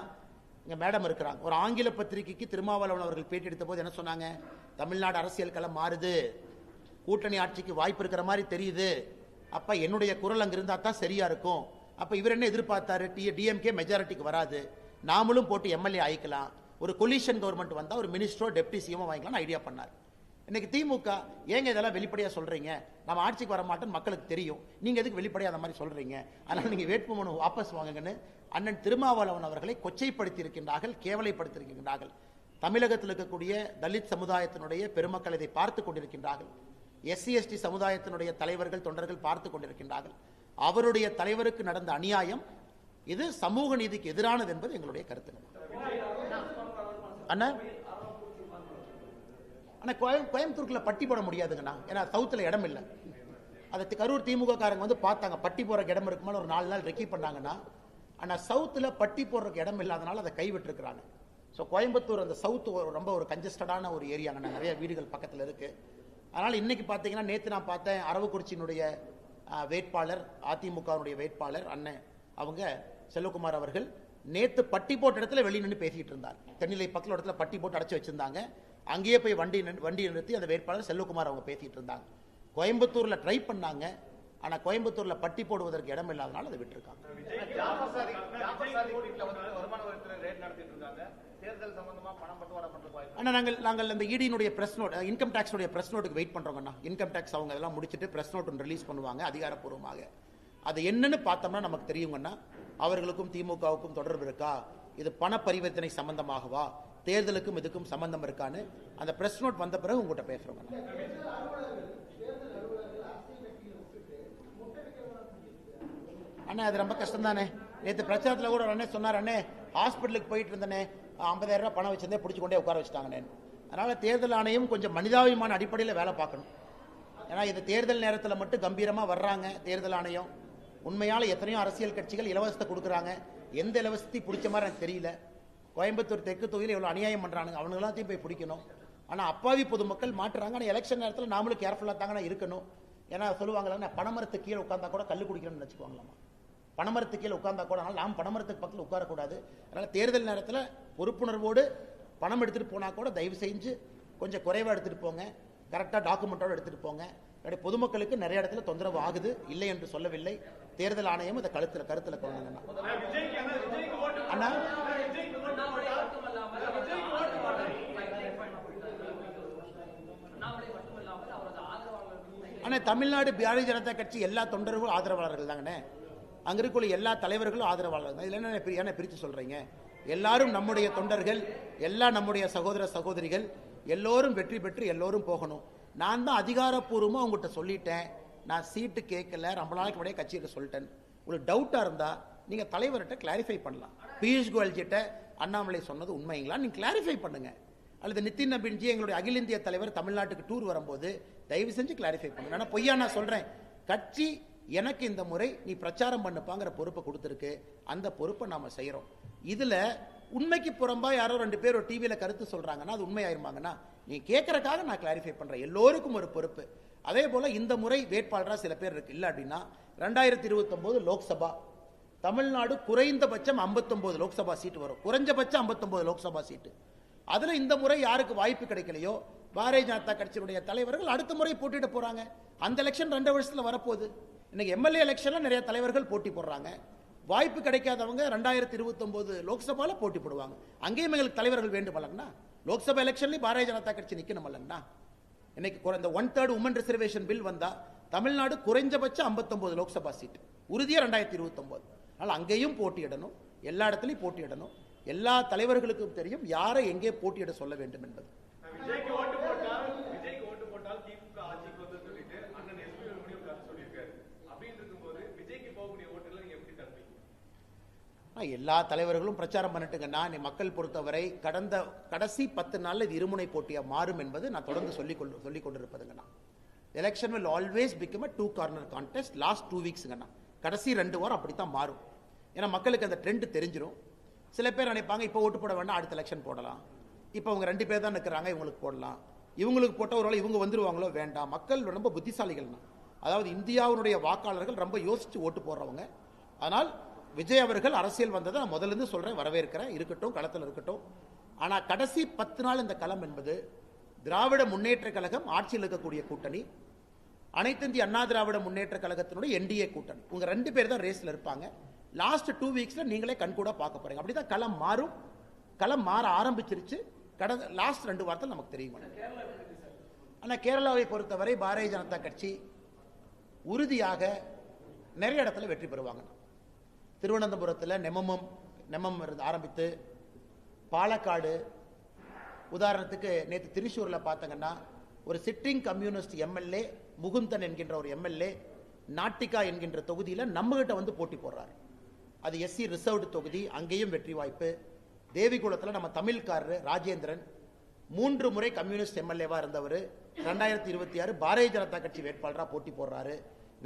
இங்க மேடம் இருக்கிறாங்க, ஒரு ஆங்கில பத்திரிகைக்கு திருமாவளவன் அவர்கள் பேட்டி எடுத்த போது என்ன சொன்னாங்க? தமிழ்நாடு அரசியல் களம் மாறுது, கூட்டணி ஆட்சிக்கு வாய்ப்பு இருக்கிற மாதிரி தெரியுது, அப்ப என்னுடைய குரல் அங்க இருந்தா தான் சரியா இருக்கும். அப்ப இவர் என்ன எதிர்பார்த்தாரு? டிஎம்கே மெஜாரிட்டிக்கு வராது, நாமளும் போட்டு எம்எல்ஏ ஆயிக்கலாம், ஒரு கொலிஷன் கவர்மெண்ட் வந்தா ஒரு மினிஸ்டரோ டெப்டி சிஎம் வாங்கிக்கலாம் ஐடியா பண்ணார். இன்னைக்கு திமுக ஏங்க இதெல்லாம் வெளிப்படையா சொல்றீங்க, நம்ம ஆட்சிக்கு வர மாட்டோம் மக்களுக்கு தெரியும், நீங்க எதுக்கு வெளிப்படையா அந்த மாதிரி சொல்றீங்க, அதனால நீங்க வேட்புமனு வாபஸ் வாங்குங்கன்னு அண்ணன் திருமாவளவன் அவர்களை கொச்சைப்படுத்தி இருக்கின்றார்கள், கேவலைப்படுத்தி இருக்கின்றார்கள். தமிழகத்தில் இருக்கக்கூடிய தலித் சமுதாயத்தினுடைய பெருமக்கள் இதை பார்த்து கொண்டிருக்கின்றார்கள். எஸ்சி எஸ்டி சமுதாயத்தினுடைய தலைவர்கள் தொண்டர்கள் பார்த்து கொண்டிருக்கின்றார்கள். அவருடைய தலைவருக்கு நடந்த அநியாயம் இது சமூக நீதிக்கு எதிரானது என்பது எங்களுடைய கருத்து. அண்ணா கோயம்புத்தூர்ல பட்டி போட முடியாதுங்கண்ணா, ஏன்னா சவுத்துல இடம் இல்லை. அதை கரூர் திமுக காரங்க வந்து பார்த்தாங்க, பட்டி போறக்கு இடம் இருக்குமா ஒரு 4 நாள் ரெக்கி பண்ணாங்கன்னா, ஆனா சவுத்துல பட்டி போடுறதுக்கு இடம் இல்லாதனால அதை கைவிட்டிருக்கிறாங்க. ஸோ கோயம்புத்தூர் அந்த சவுத் ரொம்ப ஒரு கன்ஜஸ்டடான ஒரு ஏரியாங்கண்ணா, நிறைய வீடுகள் பக்கத்தில் இருக்கு. அதனால இன்னைக்கு பார்த்தீங்கன்னா, நேற்று நான் பார்த்தேன் அரவக்குறிச்சியினுடைய வேட்பாளர், அதிமுகவுடைய வேட்பாளர் அண்ணன் அவங்க செல்வகுமார் அவர்கள் நேற்று பட்டி போட்ட இடத்துல வெளியே நின்று பேசிட்டு இருந்தார். தென்னிலை பக்கத்தில் இடத்துல பட்டி போட்டு அடைச்சு வச்சிருந்தாங்க, அங்கேயே போய் வண்டி நிறுத்தி அந்த வேட்பாளர் செல்வகுமார் அவங்க பேசிட்டு இருந்தாங்க. கோயம்புத்தூர்ல ட்ரை பண்ணாங்க, ஆனா கோயம்புத்தூர்ல பட்டி போடுவதற்கு இடம் இல்லாதனால அதை விட்டுருக்காங்க. நாங்கள் அந்த இடியினுடைய பிரஸ் நோட், இன்கம் டாக்ஸுடைய பிரஸ் நோட்டுக்கு வெயிட் பண்றோங்கண்ணா. இன்கம் டாக்ஸ் அவங்க எல்லாம் முடிச்சுட்டு பிரஸ் நோட் ரிலீஸ் பண்ணுவாங்க அதிகாரப்பூர்வமாக. அது என்னன்னு பார்த்தோம்னா நமக்கு தெரியுங்கண்ணா, அவர்களுக்கும் திமுகவுக்கும் தொடர்பு இருக்கா, இது பண பரிவர்த்தனை சம்பந்தமாகவா, தேர்தலுக்கும் இதுக்கும் சம்பந்தம் இருக்கான்னு அந்த பிரஸ் நோட் வந்த பிறகு உங்ககிட்ட பேசுறோங்க. அண்ணா அது ரொம்ப கஷ்டம் தானே. நேற்று பிரச்சாரத்தில் கூட அண்ணே சொன்னார், அண்ணே ஹாஸ்பிட்டலுக்கு போயிட்டு இருந்தேனே 50,000 ரூபாய் பணம் வச்சிருந்தே பிடிச்சி கொண்டே உட்கார வச்சுட்டாங்கண்ணே. அதனால தேர்தல் ஆணையம் கொஞ்சம் மனிதாபிமான அடிப்படையில் வேலை பார்க்கணும். ஏன்னா இது தேர்தல் நேரத்தில் மட்டும் கம்பீரமாக வர்றாங்க தேர்தல் ஆணையம். உண்மையால எத்தனையோ அரசியல் கட்சிகள் இலவசத்தை கொடுக்குறாங்க, எந்த இலவசத்தை பிடிச்ச மாதிரி எனக்கு தெரியல. கோயம்புத்தூர் தெற்கு தொகுதியில் எவ்வளோ அநியாயம் பண்ணுறானுங்க, அவனுங்களாத்தையும் போய் பிடிக்கணும். ஆனால் அப்பாவி பொதுமக்கள் மாட்டுறாங்க. ஆனால் எலெக்ஷன் நேரத்தில் நாமளும் கேர்ஃபுல்லாக தாங்க இருக்கணும். ஏன்னா சொல்லுவாங்களா, பணமரத்துக்கு கீழே உட்கார்ந்தா கூட கல் குடிக்கணும்னு நினச்சிக்குவாங்களாமா. பணமரத்துக்கு கீழே உட்கார்ந்தா கூட, நாம் பணமரத்துக்கு பக்கத்தில் உட்காரக்கூடாது. அதனால் தேர்தல் நேரத்தில் பொறுப்புணர்வோடு பணம் எடுத்துகிட்டு போனால் கூட தயவு செஞ்சு கொஞ்சம் குறைவாக எடுத்துகிட்டு போங்க, கரெக்டாக டாக்குமெண்ட்டோடு எடுத்துகிட்டு போங்க. பொதுமக்களுக்கு நிறைய இடத்துல தொந்தரவு ஆகுது, இல்லை என்று சொல்லவில்லை. தேர்தல் ஆணையம் அதை கருத்தில் கொள்ளுங்க. அண்ணா அண்ணா தமிழ்நாடு பாரதிய ஜனதா கட்சி எல்லா தொண்டர்களும் ஆதரவாளர்கள் தாங்கண்ணே. அங்க இருக்கக்கூடிய எல்லா தலைவர்களும் ஆதரவாளர்கள் தான். இதில் என்ன பிரித்து சொல்றீங்க? எல்லாரும் நம்முடைய தொண்டர்கள், எல்லா நம்முடைய சகோதர சகோதரிகள், எல்லோரும் வெற்றி பெற்று எல்லோரும் போகணும். நான் தான் அதிகாரப்பூர்வமாக உங்கள்கிட்ட சொல்லிட்டேன், நான் சீட்டு கேட்கல, ரொம்ப நாளைக்கு முன்னாடியே கட்சியில் சொல்லிட்டேன். உங்களுக்கு டவுட்டாக இருந்தால் நீங்கள் தலைவர்கிட்ட கிளாரிஃபை பண்ணலாம். பியூஷ் கோயல்ஜிட்ட அண்ணாமலை சொன்னது உண்மைங்களா நீங்கள் கிளாரிஃபை பண்ணுங்க. அல்லது நிதின் நபீன்ஜி எங்களுடைய அகில இந்திய தலைவர் தமிழ்நாட்டுக்கு டூர் வரும்போது தயவு செஞ்சு கிளாரிஃபை பண்ணுங்க. ஆனால் பொய்யா நான் சொல்கிறேன், கட்சி எனக்கு இந்த முறை நீ பிரச்சாரம் பண்ணுப்பாங்கிற பொறுப்பை கொடுத்துருக்கு, அந்த பொறுப்பை நாம் செய்கிறோம். இதில் உண்மைக்கு புறம்பா யாரோ 2 பேர் ஒரு டிவியில் கருத்து சொல்கிறாங்கன்னா அது உண்மையாயிருமாங்கன்னா நீ கேட்கறக்காக நான் கிளாரிஃபை பண்ணுறேன். எல்லோருக்கும் ஒரு பொறுப்பு. அதே போல இந்த முறை வேட்பாளராக சில பேர் இருக்கு. இல்லை அப்படின்னா 2029 லோக்சபா தமிழ்நாடு குறைந்தபட்சம் 59 லோக்சபா சீட்டு வரும், குறைஞ்சபட்சம் 59 லோக்சபா சீட்டு. அதுல இந்த முறை யாருக்கு வாய்ப்பு கிடைக்கலையோ பாரதிய ஜனதா கட்சியினுடைய தலைவர்கள் அடுத்த முறை போட்டியிட போறாங்க. அந்த எலெக்ஷன் 2 வருஷத்துல வரப்போகுது. இன்னைக்கு எம்எல்ஏ எலெக்ஷன்ல நிறைய தலைவர்கள் போட்டி போடுறாங்க. வாய்ப்பு கிடைக்காதவங்க 2029 லோக்சபால போட்டி போடுவாங்க. அங்கேயும் எங்களுக்கு தலைவர்கள் வேண்டும் அல்லங்கண்ணா. லோக்சபா எலெக்ஷன்லயும் பாரதிய ஜனதா கட்சி நிக்கணும் அல்லங்கண்ணா. இன்னைக்கு இந்த 1/3 உமன் ரிசர்வேஷன் பில் வந்தா தமிழ்நாடு குறைஞ்சபட்சம் 59 லோக்சபா சீட் உறுதியா 2029. அதனால அங்கேயும் போட்டியிடணும், எல்லா இடத்துலையும் போட்டியிடணும். எல்லா தலைவர்களுக்கும் தெரியும் யாரை எங்கே போட்டியிட சொல்ல வேண்டும் என்பது. எல்லா தலைவர்களும் பிரச்சாரம் பண்ணிட்டுங்கன்னா மக்கள் பொறுத்தவரை கடைசி 10 நாள்ல இது இருமுனை போட்டியா மாறும் என்பது நான் தொடர்ந்து சொல்லிக் கொண்டிருப்பதுங்கண்ணா. Election will always become a 2 corner contest. Last 2 வீக்ஸ்ங்கண்ணா, கடைசி 2 வாரம் அப்படித்தான் மாறும். ஏன்னா மக்களுக்கு அந்த ட்ரெண்ட் தெரிஞ்சிடும். சில பேர் நினைப்பாங்க இப்போ ஓட்டு போட வேண்டாம், அடுத்த எலெக்ஷன் போடலாம், இப்போ அவங்க 2 பேர் தான் நிற்கிறாங்க, இவங்களுக்கு போடலாம், இவங்களுக்கு போட்ட ஒரு வேளை இவங்க வந்துருவாங்களோ வேண்டாம். மக்கள் ரொம்ப புத்திசாலிகள்னா, அதாவது இந்தியாவுடைய வாக்காளர்கள் ரொம்ப யோசிச்சு ஓட்டு போடுறவங்க. ஆனால் விஜய் அவர்கள் அரசியல் வந்ததை நான் முதல்ல இருந்து சொல்றேன், வரவேற்கிறேன், இருக்கட்டும், களத்தில் இருக்கட்டும். ஆனா கடைசி 10 நாள் இந்த களம் என்பது திராவிட முன்னேற்ற கழகம் ஆட்சியில் இருக்கக்கூடிய கூட்டணி, அனைத்து இந்திய அண்ணா திராவிட முன்னேற்ற கழகத்தினுடைய என்டிஏ கூட்டணி, உங்க 2 பேர் தான் ரேஸ்ல இருப்பாங்க. லாஸ்ட் 2 வீக்ஸ்ல நீங்களே கண்கூட பார்க்க போறீங்க. அப்படிதான் களம் மாறும். களம் மாற ஆரம்பிச்சிருச்சு. லாஸ்ட் 2 வாரத்தில் நமக்கு தெரியும். ஆனால் கேரளாவை பொறுத்தவரை பாரதிய ஜனதா கட்சி உறுதியாக நிறைய இடத்துல வெற்றி பெறுவாங்க. திருவனந்தபுரத்தில் நெம்மம் ஆரம்பித்து பாலக்காடு, உதாரணத்துக்கு நேற்று திரிசூரில் பார்த்தங்கன்னா ஒரு சிட்டிங் கம்யூனிஸ்ட் எம்எல்ஏ முகுந்தன் என்கின்ற ஒரு எம்எல்ஏ நாட்டிகா என்கின்ற தொகுதியில் நம்மகிட்ட வந்து போட்டி போடுறாரு. அது எஸ்சி ரிசர்வ்டு தொகுதி, அங்கேயும் வெற்றி வாய்ப்பு. தேவிகுளத்தில் நம்ம தமிழ்காரர் ராஜேந்திரன் 3 முறை கம்யூனிஸ்ட் எம்எல்ஏவா இருந்தவர் 2026 பாரதிய ஜனதா கட்சி வேட்பாளராக போட்டி போடுறாரு.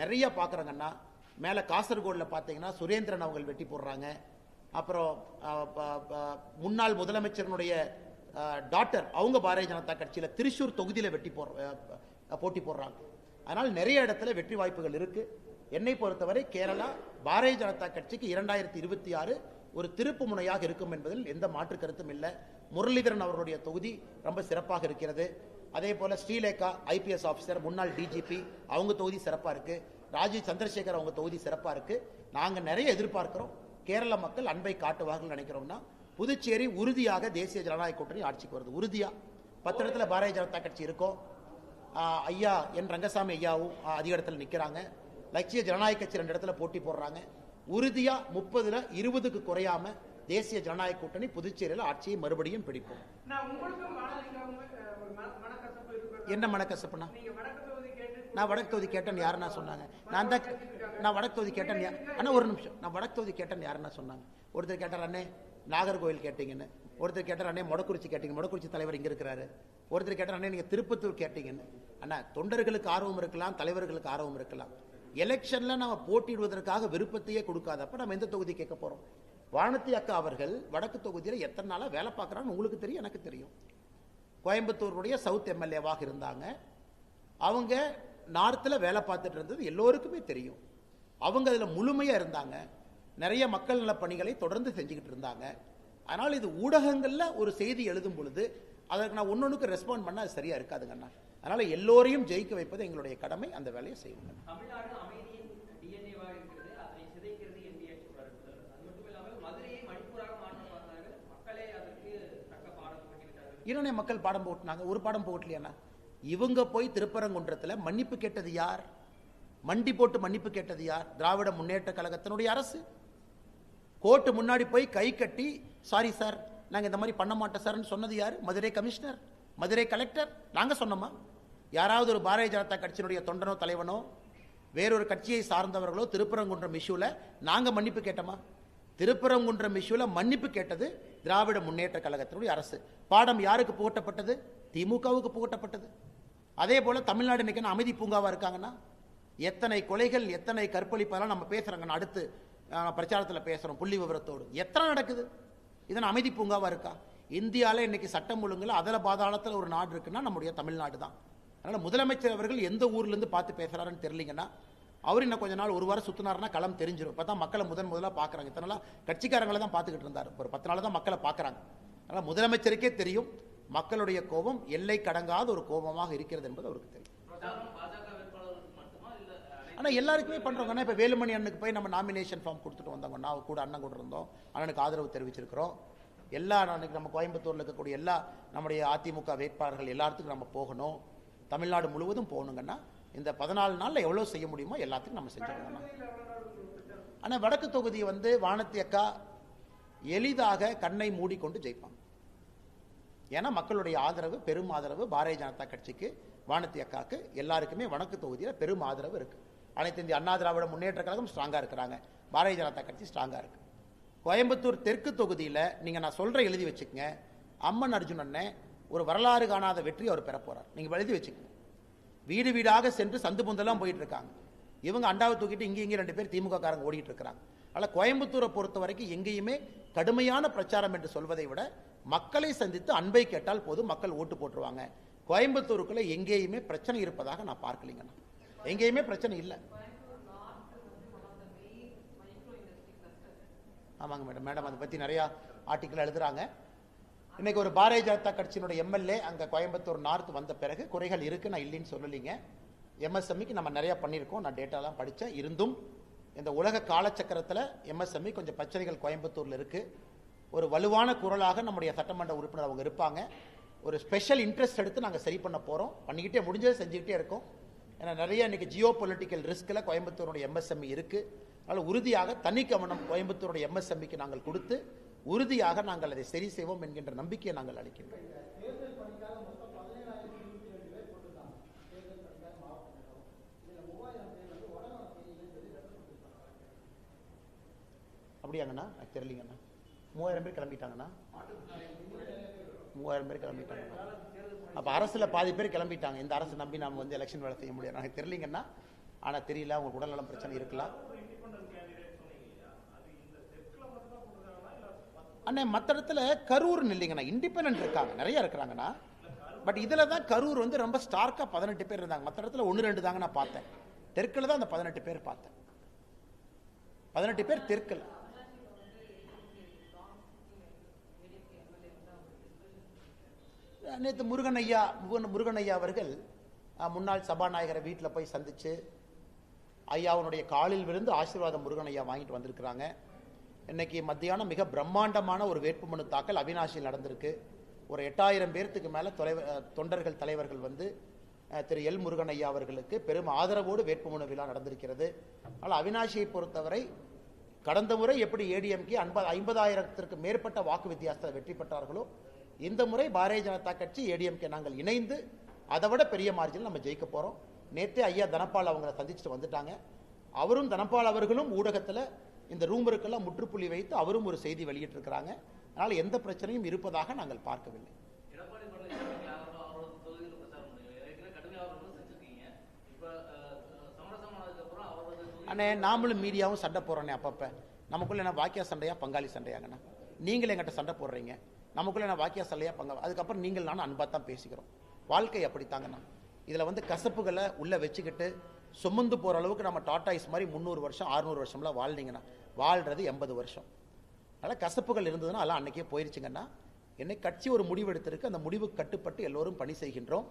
நிறைய பார்க்குறாங்கன்னா மேலே காசர்கோடில் பார்த்தீங்கன்னா சுரேந்திரன் அவங்க வெட்டி போடுறாங்க. அப்புறம் முன்னாள் முதலமைச்சருடைய டாக்டர் அவங்க பாரதிய ஜனதா கட்சியில் திரிசூர் தொகுதியில் போட்டி போடுறாங்க. அதனால் நிறைய இடத்துல வெற்றி வாய்ப்புகள் இருக்கு. என்னை பொறுத்தவரை கேரளா பாரதிய ஜனதா கட்சிக்கு 2026 ஒரு திருப்பு முனையாக இருக்கும் என்பதில் எந்த மாற்று கருத்தும் இல்லை. முரளிதரன் அவர்களுடைய தொகுதி ரொம்ப சிறப்பாக இருக்கிறது. அதே போல ஸ்ரீலேகா ஐபிஎஸ் ஆஃபீஸர், முன்னாள் டிஜிபி, அவங்க தொகுதி சிறப்பாக இருக்கு. ராஜீவ் சந்திரசேகர் அவங்க தொகுதி சிறப்பாக இருக்கு. நாங்கள் நிறைய எதிர்பார்க்கிறோம். கேரள மக்கள் அன்பை காட்டுவார்கள் நினைக்கிறோம்னா புதுச்சேரி உறுதியாக தேசிய ஜனநாயக கூட்டணி ஆட்சிக்கு வருது. உறுதியா 10 இடத்துல பாரதிய ஜனதா கட்சி இருக்கும். ஐயா என் ரங்கசாமி ஐயாவும் அதிக இடத்துல நிற்கிறாங்க. லட்சிய ஜனநாயக கட்சி 2 இடத்துல போட்டி போடுறாங்க. உறுதியா 30ல் 20க்கு குறையாம தேசிய ஜனநாயக கூட்டணி புதுச்சேரியில் ஆட்சியை மறுபடியும் பிடிப்போம். என்ன மனக்கசப்புனா? நான் வடக்கு தொகுதி கேட்டேன் யாருன்னா சொன்னாங்க? நான் வடக்கு தொகுதி கேட்டேன். அண்ணா ஒரு நிமிஷம், நான் வடக்கு தொகுதி கேட்டேன் யாருன்னா சொன்னாங்க? ஒருத்தர் கேட்டார் அண்ணே நாகர்கோவில் கேட்டீங்கன்னு, ஒருத்தர் கேட்டார் அண்ணே மொடக்குறிச்சி கேட்டீங்க, மொடக்குறிச்சி தலைவர் இங்க இருக்கிறாரு. ஒருத்தர் கேட்டார் அண்ணே நீங்க திருப்பத்தூர் கேட்டீங்கன்னு. அண்ணா தொண்டர்களுக்கு ஆர்வம் இருக்கலாம், தலைவர்களுக்கு ஆர்வம் இருக்கலாம். எலெக்ஷன்ல நம்ம போட்டியிடுவதற்காக விருப்பத்தையே கொடுக்காதப்ப நம்ம எந்த தொகுதி கேட்க போறோம்? வானதி அக்கா அவர்கள் வடக்கு தொகுதியில் எத்தனை நாளா வேலை பார்க்கறான்னு உங்களுக்கு தெரியும், எனக்கு தெரியும். கோயம்புத்தூருடைய சவுத் எம்எல்ஏவாக இருந்தாங்க. அவங்க நார்த்தில் வேலை பார்த்துட்டு இருந்தது எல்லோருக்குமே தெரியும். அவங்க அதில் முழுமையாக இருந்தாங்க. நிறைய மக்கள் நல பணிகளை தொடர்ந்து செஞ்சுக்கிட்டு இருந்தாங்க. அதனால் இது ஊடகங்களில் ஒரு செய்தி எழுதும் பொழுது அதற்கு நான் ஒன்னொன்றுக்கு ரெஸ்பாண்ட் பண்ணால் அது சரியா இருக்காதுங்கண்ணா. அதனால எல்லோரையும் ஜெயிக்க வைப்பது எங்களுடைய கடமை. அந்த வேலையை செய்யுங்க. இரண்டே மக்கள் பாடம் போட்டுனாங்க, ஒரு பாடம் போகலையா? இவங்க போய் திருப்பரங்குன்றத்தில் மன்னிப்பு கேட்டது யார்? மண்டி போட்டு மன்னிப்பு கேட்டது யார்? திராவிட முன்னேற்ற கழகத்தினுடைய அரசு. கோர்ட்டு முன்னாடி போய் கை கட்டி சாரி சார் நாங்கள் இந்த மாதிரி பண்ண மாட்டோம் சார்னு சொன்னது யார்? Madurai commissioner, Madurai collector. நாங்கள் சொன்னோமா? யாராவது ஒரு பாரதிய ஜனதா கட்சியினுடைய தொண்டனோ தலைவனோ வேறொரு கட்சியை சார்ந்தவர்களோ திருப்பரங்குன்றம் இஷ்யூல நாங்கள் மன்னிப்பு கேட்டோமா? திருப்பரங்குன்றம் இஷ்யூல மன்னிப்பு கேட்டது திராவிட முன்னேற்ற கழகத்தினுடைய அரசு. பாடம் யாருக்கு புகட்டப்பட்டது? திமுகவுக்கு புகட்டப்பட்டது. அதே போல தமிழ்நாடு இன்னைக்கு அமைதி பூங்காவா இருக்காங்கன்னா எத்தனை கொலைகள், எத்தனை கற்பழிப்பெல்லாம் நம்ம பேசுறாங்க. அடுத்து பிரச்சாரத்தில் பேசுறோம் புள்ளி விவரத்தோடு. எத்தனை நடக்குது? இதன் அமைதி பூங்காவா இருக்கா? இந்தியாவில் இன்னைக்கு சட்டம் ஒழுங்குல அதல பாதாளத்தில் ஒரு நாடு இருக்குன்னா நம்முடைய தமிழ்நாடு தான். அதனால முதலமைச்சர் அவர்கள் எந்த ஊர்ல இருந்து பார்த்து பேசுறாருன்னு தெரியலீங்கன்னா அவர் இன்னும் கொஞ்ச நாள் ஒரு வாரம் சுத்தினாருன்னா களம் தெரிஞ்சிடும். இப்பதான் மக்களை முதலாக பாக்குறாங்க. இத்தனை நாளா கட்சிக்காரங்களை தான் பார்த்துக்கிட்டு இருந்தார். ஒரு 10 நாள் தான் மக்களை பார்க்கறாங்க. அதனால முதலமைச்சருக்கே தெரியும் மக்களுடைய கோபம் எல்லை கடங்காத ஒரு கோபமாக இருக்கிறது என்பது அவருக்கு தெரியும். ஆனா எல்லாருக்குமே பண்றோம். இப்ப வேலுமணி அண்ணனுக்கு போய் நம்ம நாமினேஷன் ஃபார்ம் கொடுத்துட்டு வந்தோம். நான் கூட அண்ணன் கூட இருந்தோம். அண்ணனுக்கு ஆதரவு தெரிவிச்சிருக்கிறோம். எல்லா அன்னைக்கு நம்ம கோயம்புத்தூர்ல இருக்கக்கூடிய எல்லா நம்முடைய அதிமுக வேட்பாளர்கள் எல்லாத்துக்கும் நம்ம போகணும். தமிழ்நாடு முழுவதும் போகணுங்கன்னா இந்த 14 நாள்ல எவ்வளவு செய்ய முடியுமோ எல்லாத்துக்கும் நம்ம செஞ்சிடணும். ஆனா வடக்கு தொகுதி வானதி அக்கா எளிதாக கண்ணை மூடிக்கொண்டு ஜெயிப்பாங்க. ஏன்னா மக்களுடைய ஆதரவு, பெரும் ஆதரவு பாரதிய ஜனதா கட்சிக்கு, வானதி அக்காக்கு எல்லாருக்குமே வடக்கு தொகுதியில் பெரும் ஆதரவு இருக்கு. அனைத்து இந்திய அண்ணா திராவிட முன்னேற்ற கழகம் ஸ்ட்ராங்கா இருக்கிறாங்க. பாரதிய ஜனதா கட்சி ஸ்ட்ராங்கா இருக்கு. கோயம்புத்தூர் தெற்கு தொகுதியில் நீங்க நான் சொல்ற எழுதி வச்சுக்கங்க. அம்மன் அர்ஜுன் அண்ணன் ஒரு வரலாறு காணாத வெற்றி அவர் பெற போறார். நீங்க எழுதி வச்சுக்கங்க. வீடு வீடாக சென்று சந்து புந்தெல்லாம் போயிட்டு இருக்காங்க. இவங்க அண்டாவை தூக்கிட்டு இங்கே 2 பேர் திமுக காரங்க ஓடிட்டு இருக்கிறாங்க. அதனால கோயம்புத்தூரை பொறுத்த வரைக்கும் எங்கேயுமே கடுமையான பிரச்சாரம் என்று சொல்வதை விட மக்களை சந்தித்து அன்பை கேட்டால் போதும், மக்கள் ஓட்டு போட்டுருவாங்க. கோயம்புத்தூருக்குள்ள எங்கேயுமே பிரச்சனை இருப்பதாக நான் பார்க்கலீங்கண்ணா. எங்கேயுமே பிரச்சனை இல்லை. ஆமாங்க மேடம் அதை பத்தி நிறைய ஆர்டிக்கல் எழுதுறாங்க. இன்னைக்கு ஒரு பாரதிய ஜனதா கட்சியினுடைய எம்எல்ஏ அங்க கோயம்புத்தூர் நார்த் வந்த பிறகு குறைகள் இருக்கு, நான் இல்லைன்னு சொல்லலீங்க. எம்எஸ்எம்இக்கு நம்ம நிறைய பண்ணியிருக்கோம். நான் டேட்டாலாம் படித்தேன். இருந்தும் இந்த உலக காலச்சக்கரத்தில் எம்எஸ்எம்இ கொஞ்சம் பிரச்சனைகள் கோயம்புத்தூர்ல இருக்கு. ஒரு வலுவான குரலாக நம்முடைய சட்டமன்ற உறுப்பினர் அவங்க இருப்பாங்க. ஒரு ஸ்பெஷல் இன்ட்ரெஸ்ட் எடுத்து நாங்கள் சரி பண்ண போகிறோம். பண்ணிக்கிட்டே முடிஞ்சதை செஞ்சுக்கிட்டே இருக்கோம். ஏன்னா நிறைய இன்னைக்கு ஜியோ பொலிட்டிக்கல் ரிஸ்கில் கோயம்புத்தூருடைய எம்எஸ்எம்இ இருக்குது. அதனால் உறுதியாக தனி கவனம் கோயம்புத்தூருடைய எம்எஸ்எம்இக்கு நாங்கள் கொடுத்து உறுதியாக நாங்கள் அதை சரி செய்வோம் என்கின்ற நம்பிக்கையை நாங்கள் அளிக்கின்றோம். அப்படியாங்கண்ணா? எனக்கு தெரியலங்கண்ணா. 3000 பேர் கிளம்பிட்டாங்கண்ணா. 3000 பேர் கிளம்பிட்டாங்கண்ணா. அப்போ அரசில் பாதி பேர் கிளம்பிட்டாங்க. இந்த அரசு நம்பி நாம் வந்து எலெக்ஷன் வேலை செய்ய முடியாது. எனக்கு தெரியலங்கண்ணா. ஆனால் தெரியல, உங்களுக்கு உடல்நலம் பிரச்சனை இருக்கலாம். அண்ணே மற்ற இடத்துல கரூர்னு இல்லைங்கண்ணா, இண்டிபெண்டன்ட் இருக்காங்க, நிறைய இருக்கிறாங்கண்ணா. பட் இதில் தான் கரூர் வந்து ரொம்ப ஸ்டார்க்காக 18 பேர் இருந்தாங்க. மற்ற இடத்துல 1-2 தாங்க நான் பார்த்தேன். தெற்கில் தான் அந்த 18 பேர் பார்த்தேன். 18 பேர் தெற்கில். நேற்று முருகன் ஐயா அவர்கள் முன்னாள் சபாநாயகரை வீட்டில் போய் சந்திச்சு ஐயாவுடைய காலில் விழுந்து ஆசீர்வாதம் முருகன் ஐயா வாங்கிட்டு வந்திருக்கிறாங்க. இன்னைக்கு மத்தியானம் மிக பிரம்மாண்டமான ஒரு வேட்புமனு தாக்கல் அவினாஷியில் நடந்திருக்கு. ஒரு 8000 பேர்த்துக்கு மேலே தொண்டர்கள் தலைவர்கள் வந்து திரு எல் முருகன் ஐயா அவர்களுக்கு பெரும் ஆதரவோடு வேட்புமனு விழா நடந்திருக்கிறது. ஆனால் அவினாஷியை பொறுத்தவரை கடந்த முறை எப்படி ஏடிஎம்கே 50,000த்திற்கு மேற்பட்ட வாக்கு வித்தியாசத்தில் வெற்றி பெற்றார்களோ இந்த முறை பாரதிய ஜனதா கட்சி ஏடிஎம்கே நாங்கள் இணைந்து அதை விட பெரிய மார்ஜினில் நம்ம ஜெயிக்க போகிறோம். நேற்றே ஐயா தனபால் அவங்களை சந்திச்சுட்டு வந்துட்டாங்க. அவரும் தனபால் அவர்களும் ஊடகத்தில் இந்த ரூமருக்கெல்லாம் முற்றுப்புள்ளி வைத்து அவரும் ஒரு செய்தி வெளியிட்டிருக்கிறாங்க. அதனால் எந்த பிரச்சனையும் இருப்பதாக நாங்கள் பார்க்கவில்லை. அண்ணே நாமளும் மீடியாவும் சண்டை போடுறோன்னே அப்பப்போ. நமக்குள்ள என்ன வாக்கியா சண்டையா பங்காளி சண்டையாங்கண்ணா? நீங்களே எங்கிட்ட சண்டை போடுறீங்க, நமக்குள்ள என்ன வாக்கியா சண்டையா பங்காளி? அதுக்கப்புறம் நீங்கள் நானும் அன்பாக தான் பேசிக்கிறோம். வாழ்க்கை அப்படித்தாங்கண்ணா. இதில் வந்து கசப்புகளை உள்ளே வச்சுக்கிட்டு சுமந்து போகிற அளவுக்கு நம்ம டாட்டாய்ஸ் மாதிரி 300 வருஷம் 600 வருஷம்லாம் வாழ்ந்தீங்கன்னா வாழ்கிறது 80 வருஷம். அதனால் கசப்புகள் இருந்ததுன்னா அதெல்லாம் அன்றைக்கே போயிருச்சுங்கன்னா. என்னை கட்சி ஒரு முடிவு எடுத்திருக்கு, அந்த முடிவுக்கு கட்டுப்பட்டு எல்லோரும் பணி செய்கின்றோம்.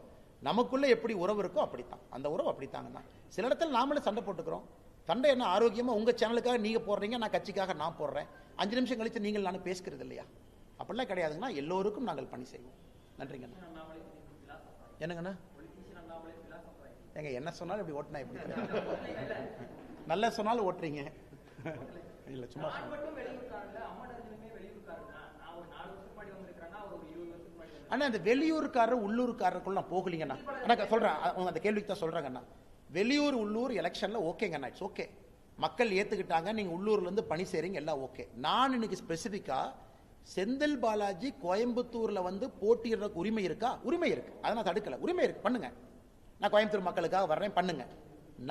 நமக்குள்ளே எப்படி உறவு இருக்கோ அப்படித்தான், அந்த உறவு அப்படித்தாங்கண்ணா. சில இடத்துல நாமளும் சண்டை போட்டுக்கிறோம். சண்டை என்ன ஆரோக்கியமாக உங்கள் சேனலுக்காக நீங்கள் போடுறீங்க, நான் கட்சிக்காக நான் போடுறேன். 5 நிமிஷம் கழித்து நீங்கள் நானும் பேசுகிறது இல்லையா? அப்படிலாம் கிடையாதுங்கண்ணா. எல்லோருக்கும் நாங்கள் பணி செய்வோம். நன்றிங்கண்ணா. என்னங்கண்ணா? எங்க என்ன சொன்னாலும் இப்படி ஓட்டினா எப்படி? நல்லா சொன்னாலும் ஓட்டுறீங்க. இல்ல சும்மா அண்ணா அந்த வெளியூருக்காரர் உள்ளூர்காரருக்குள்ள நான் போகலீங்கண்ணா. நான் சொல்றேன், அந்த கேள்விக்கு தான் சொல்றாங்கண்ணா. வெளியூர் உள்ளூர் எலெக்ஷன்ல ஓகேங்கண்ணா, இட்ஸ் ஓகே. மக்கள் ஏத்துக்கிட்டாங்க, நீங்க உள்ளூர்ல இருந்து பணி செய்றீங்க, எல்லாம் ஓகே. நான் இன்னைக்கு ஸ்பெசிபிக்கா செந்தில் பாலாஜி கோயம்புத்தூர்ல வந்து போட்டியிடுறதுக்கு உரிமை இருக்கா? உரிமை இருக்கு, அதை நான் தடுக்கல. உரிமை இருக்கு, பண்ணுங்க. நான் கோயம்புத்தூர் மக்களுக்காக வர்றேன், பண்ணுங்க.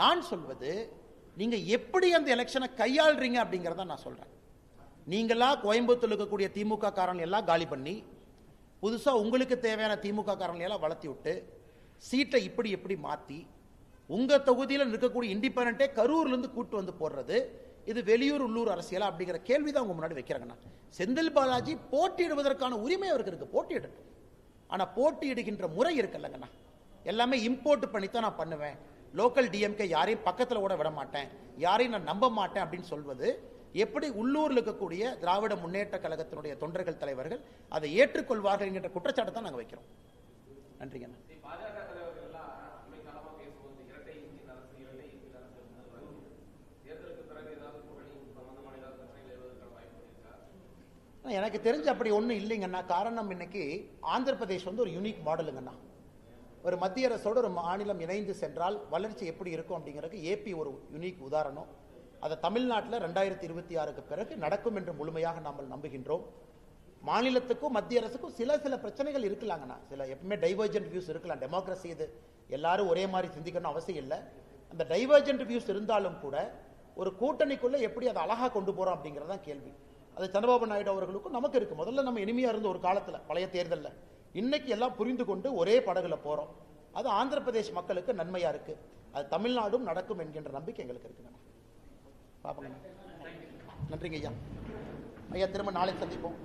நான் சொல்வது நீங்க எப்படி அந்த எலெக்ஷனை கையாளுறீங்க அப்படிங்கறத நான் சொல்றேன். நீங்களா கோயம்புத்தூர் இருக்கக்கூடிய திமுக காரங்க எல்லாம் காலி பண்ணி புதுசா உங்களுக்கு தேவையான திமுக காரங்களை எல்லாம் வளர்த்தி விட்டு சீட்டை இப்படி எப்படி மாத்தி உங்க தொகுதியில் இருக்கக்கூடிய இண்டிபெண்டன்ட்டே கரூர்ல இருந்து கூட்டு வந்து போடுறது, இது வெளியூர் உள்ளூர் அரசியலா அப்படிங்கிற கேள்விதான் உங்க முன்னாடி வைக்கிறாங்கண்ணா. செந்தில் பாலாஜி போட்டியிடுவதற்கான உரிமை அவருக்கு இருக்கு, போட்டியிடட்டும். ஆனா போட்டியிடுகின்ற முறை இருக்குல்லங்கண்ணா, எல்லாமே இம்போர்ட் பண்ணித்தான் நான் பண்ணுவேன். லோக்கல் டிஎம்கே யாரையும் பக்கத்தில் கூட விட மாட்டேன், யாரையும் நான் நம்ப மாட்டேன் அப்படின்னு சொல்வது எப்படி உள்ளூரில் இருக்கக்கூடிய திராவிட முன்னேற்ற கழகத்தினுடைய தொண்டர்கள் தலைவர்கள் அதை ஏற்றுக்கொள்வார்கள் என்கிற குற்றச்சாட்டை தான் நாங்கள் வைக்கிறோம். நன்றிங்கண்ணா. எனக்கு தெரிஞ்சு அப்படி ஒன்றும் இல்லைங்கண்ணா. காரணம் இன்னைக்கு ஆந்திர பிரதேஷ் வந்து ஒரு யூனிக் மாடலுங்கண்ணா. ஒரு மத்திய அரசோடு ஒரு மாநிலம் இணைந்து சென்றால் வளர்ச்சி எப்படி இருக்கும் அப்படிங்கிறதுக்கு ஏபி ஒரு யூனிக் உதாரணம். அதை தமிழ்நாட்டில் 2026க்கு பிறகு நடக்கும் என்று முழுமையாக நாம் நம்புகின்றோம். மாநிலத்துக்கும் மத்திய அரசுக்கும் சில பிரச்சனைகள் இருக்கலாங்கண்ணா. சில எப்பவுமே டைவர்ஜென்ட் வியூஸ் இருக்கலாம். டெமோக்ரஸி இது, எல்லாரும் ஒரே மாதிரி சிந்திக்கணும் அவசியம் இல்லை. அந்த டைவர்ஜென்ட் வியூஸ் இருந்தாலும் கூட ஒரு கூட்டணிக்குள்ள எப்படி அதை அழகா கொண்டு போறோம் அப்படிங்கிறதான் கேள்வி. அது சந்திரபாபு நாயுடு அவர்களுக்கும் நமக்கு இருக்கு. முதல்ல நம்ம இனிமையா இருந்த ஒரு காலத்துல பழைய தேர்தலில், இன்னைக்கு எல்லாம் புரிந்து கொண்டு ஒரே படகுல போறோம். அது ஆந்திர பிரதேஷ் மக்களுக்கு நன்மையா இருக்கு. அது தமிழ்நாடும் நடக்கும் என்கின்ற நம்பிக்கை எங்களுக்கு இருக்குங்க. பாப்போங்க. நன்றிங்க ஐயா. ஐயா திரும்ப நாளைக்கு சந்திப்போம்.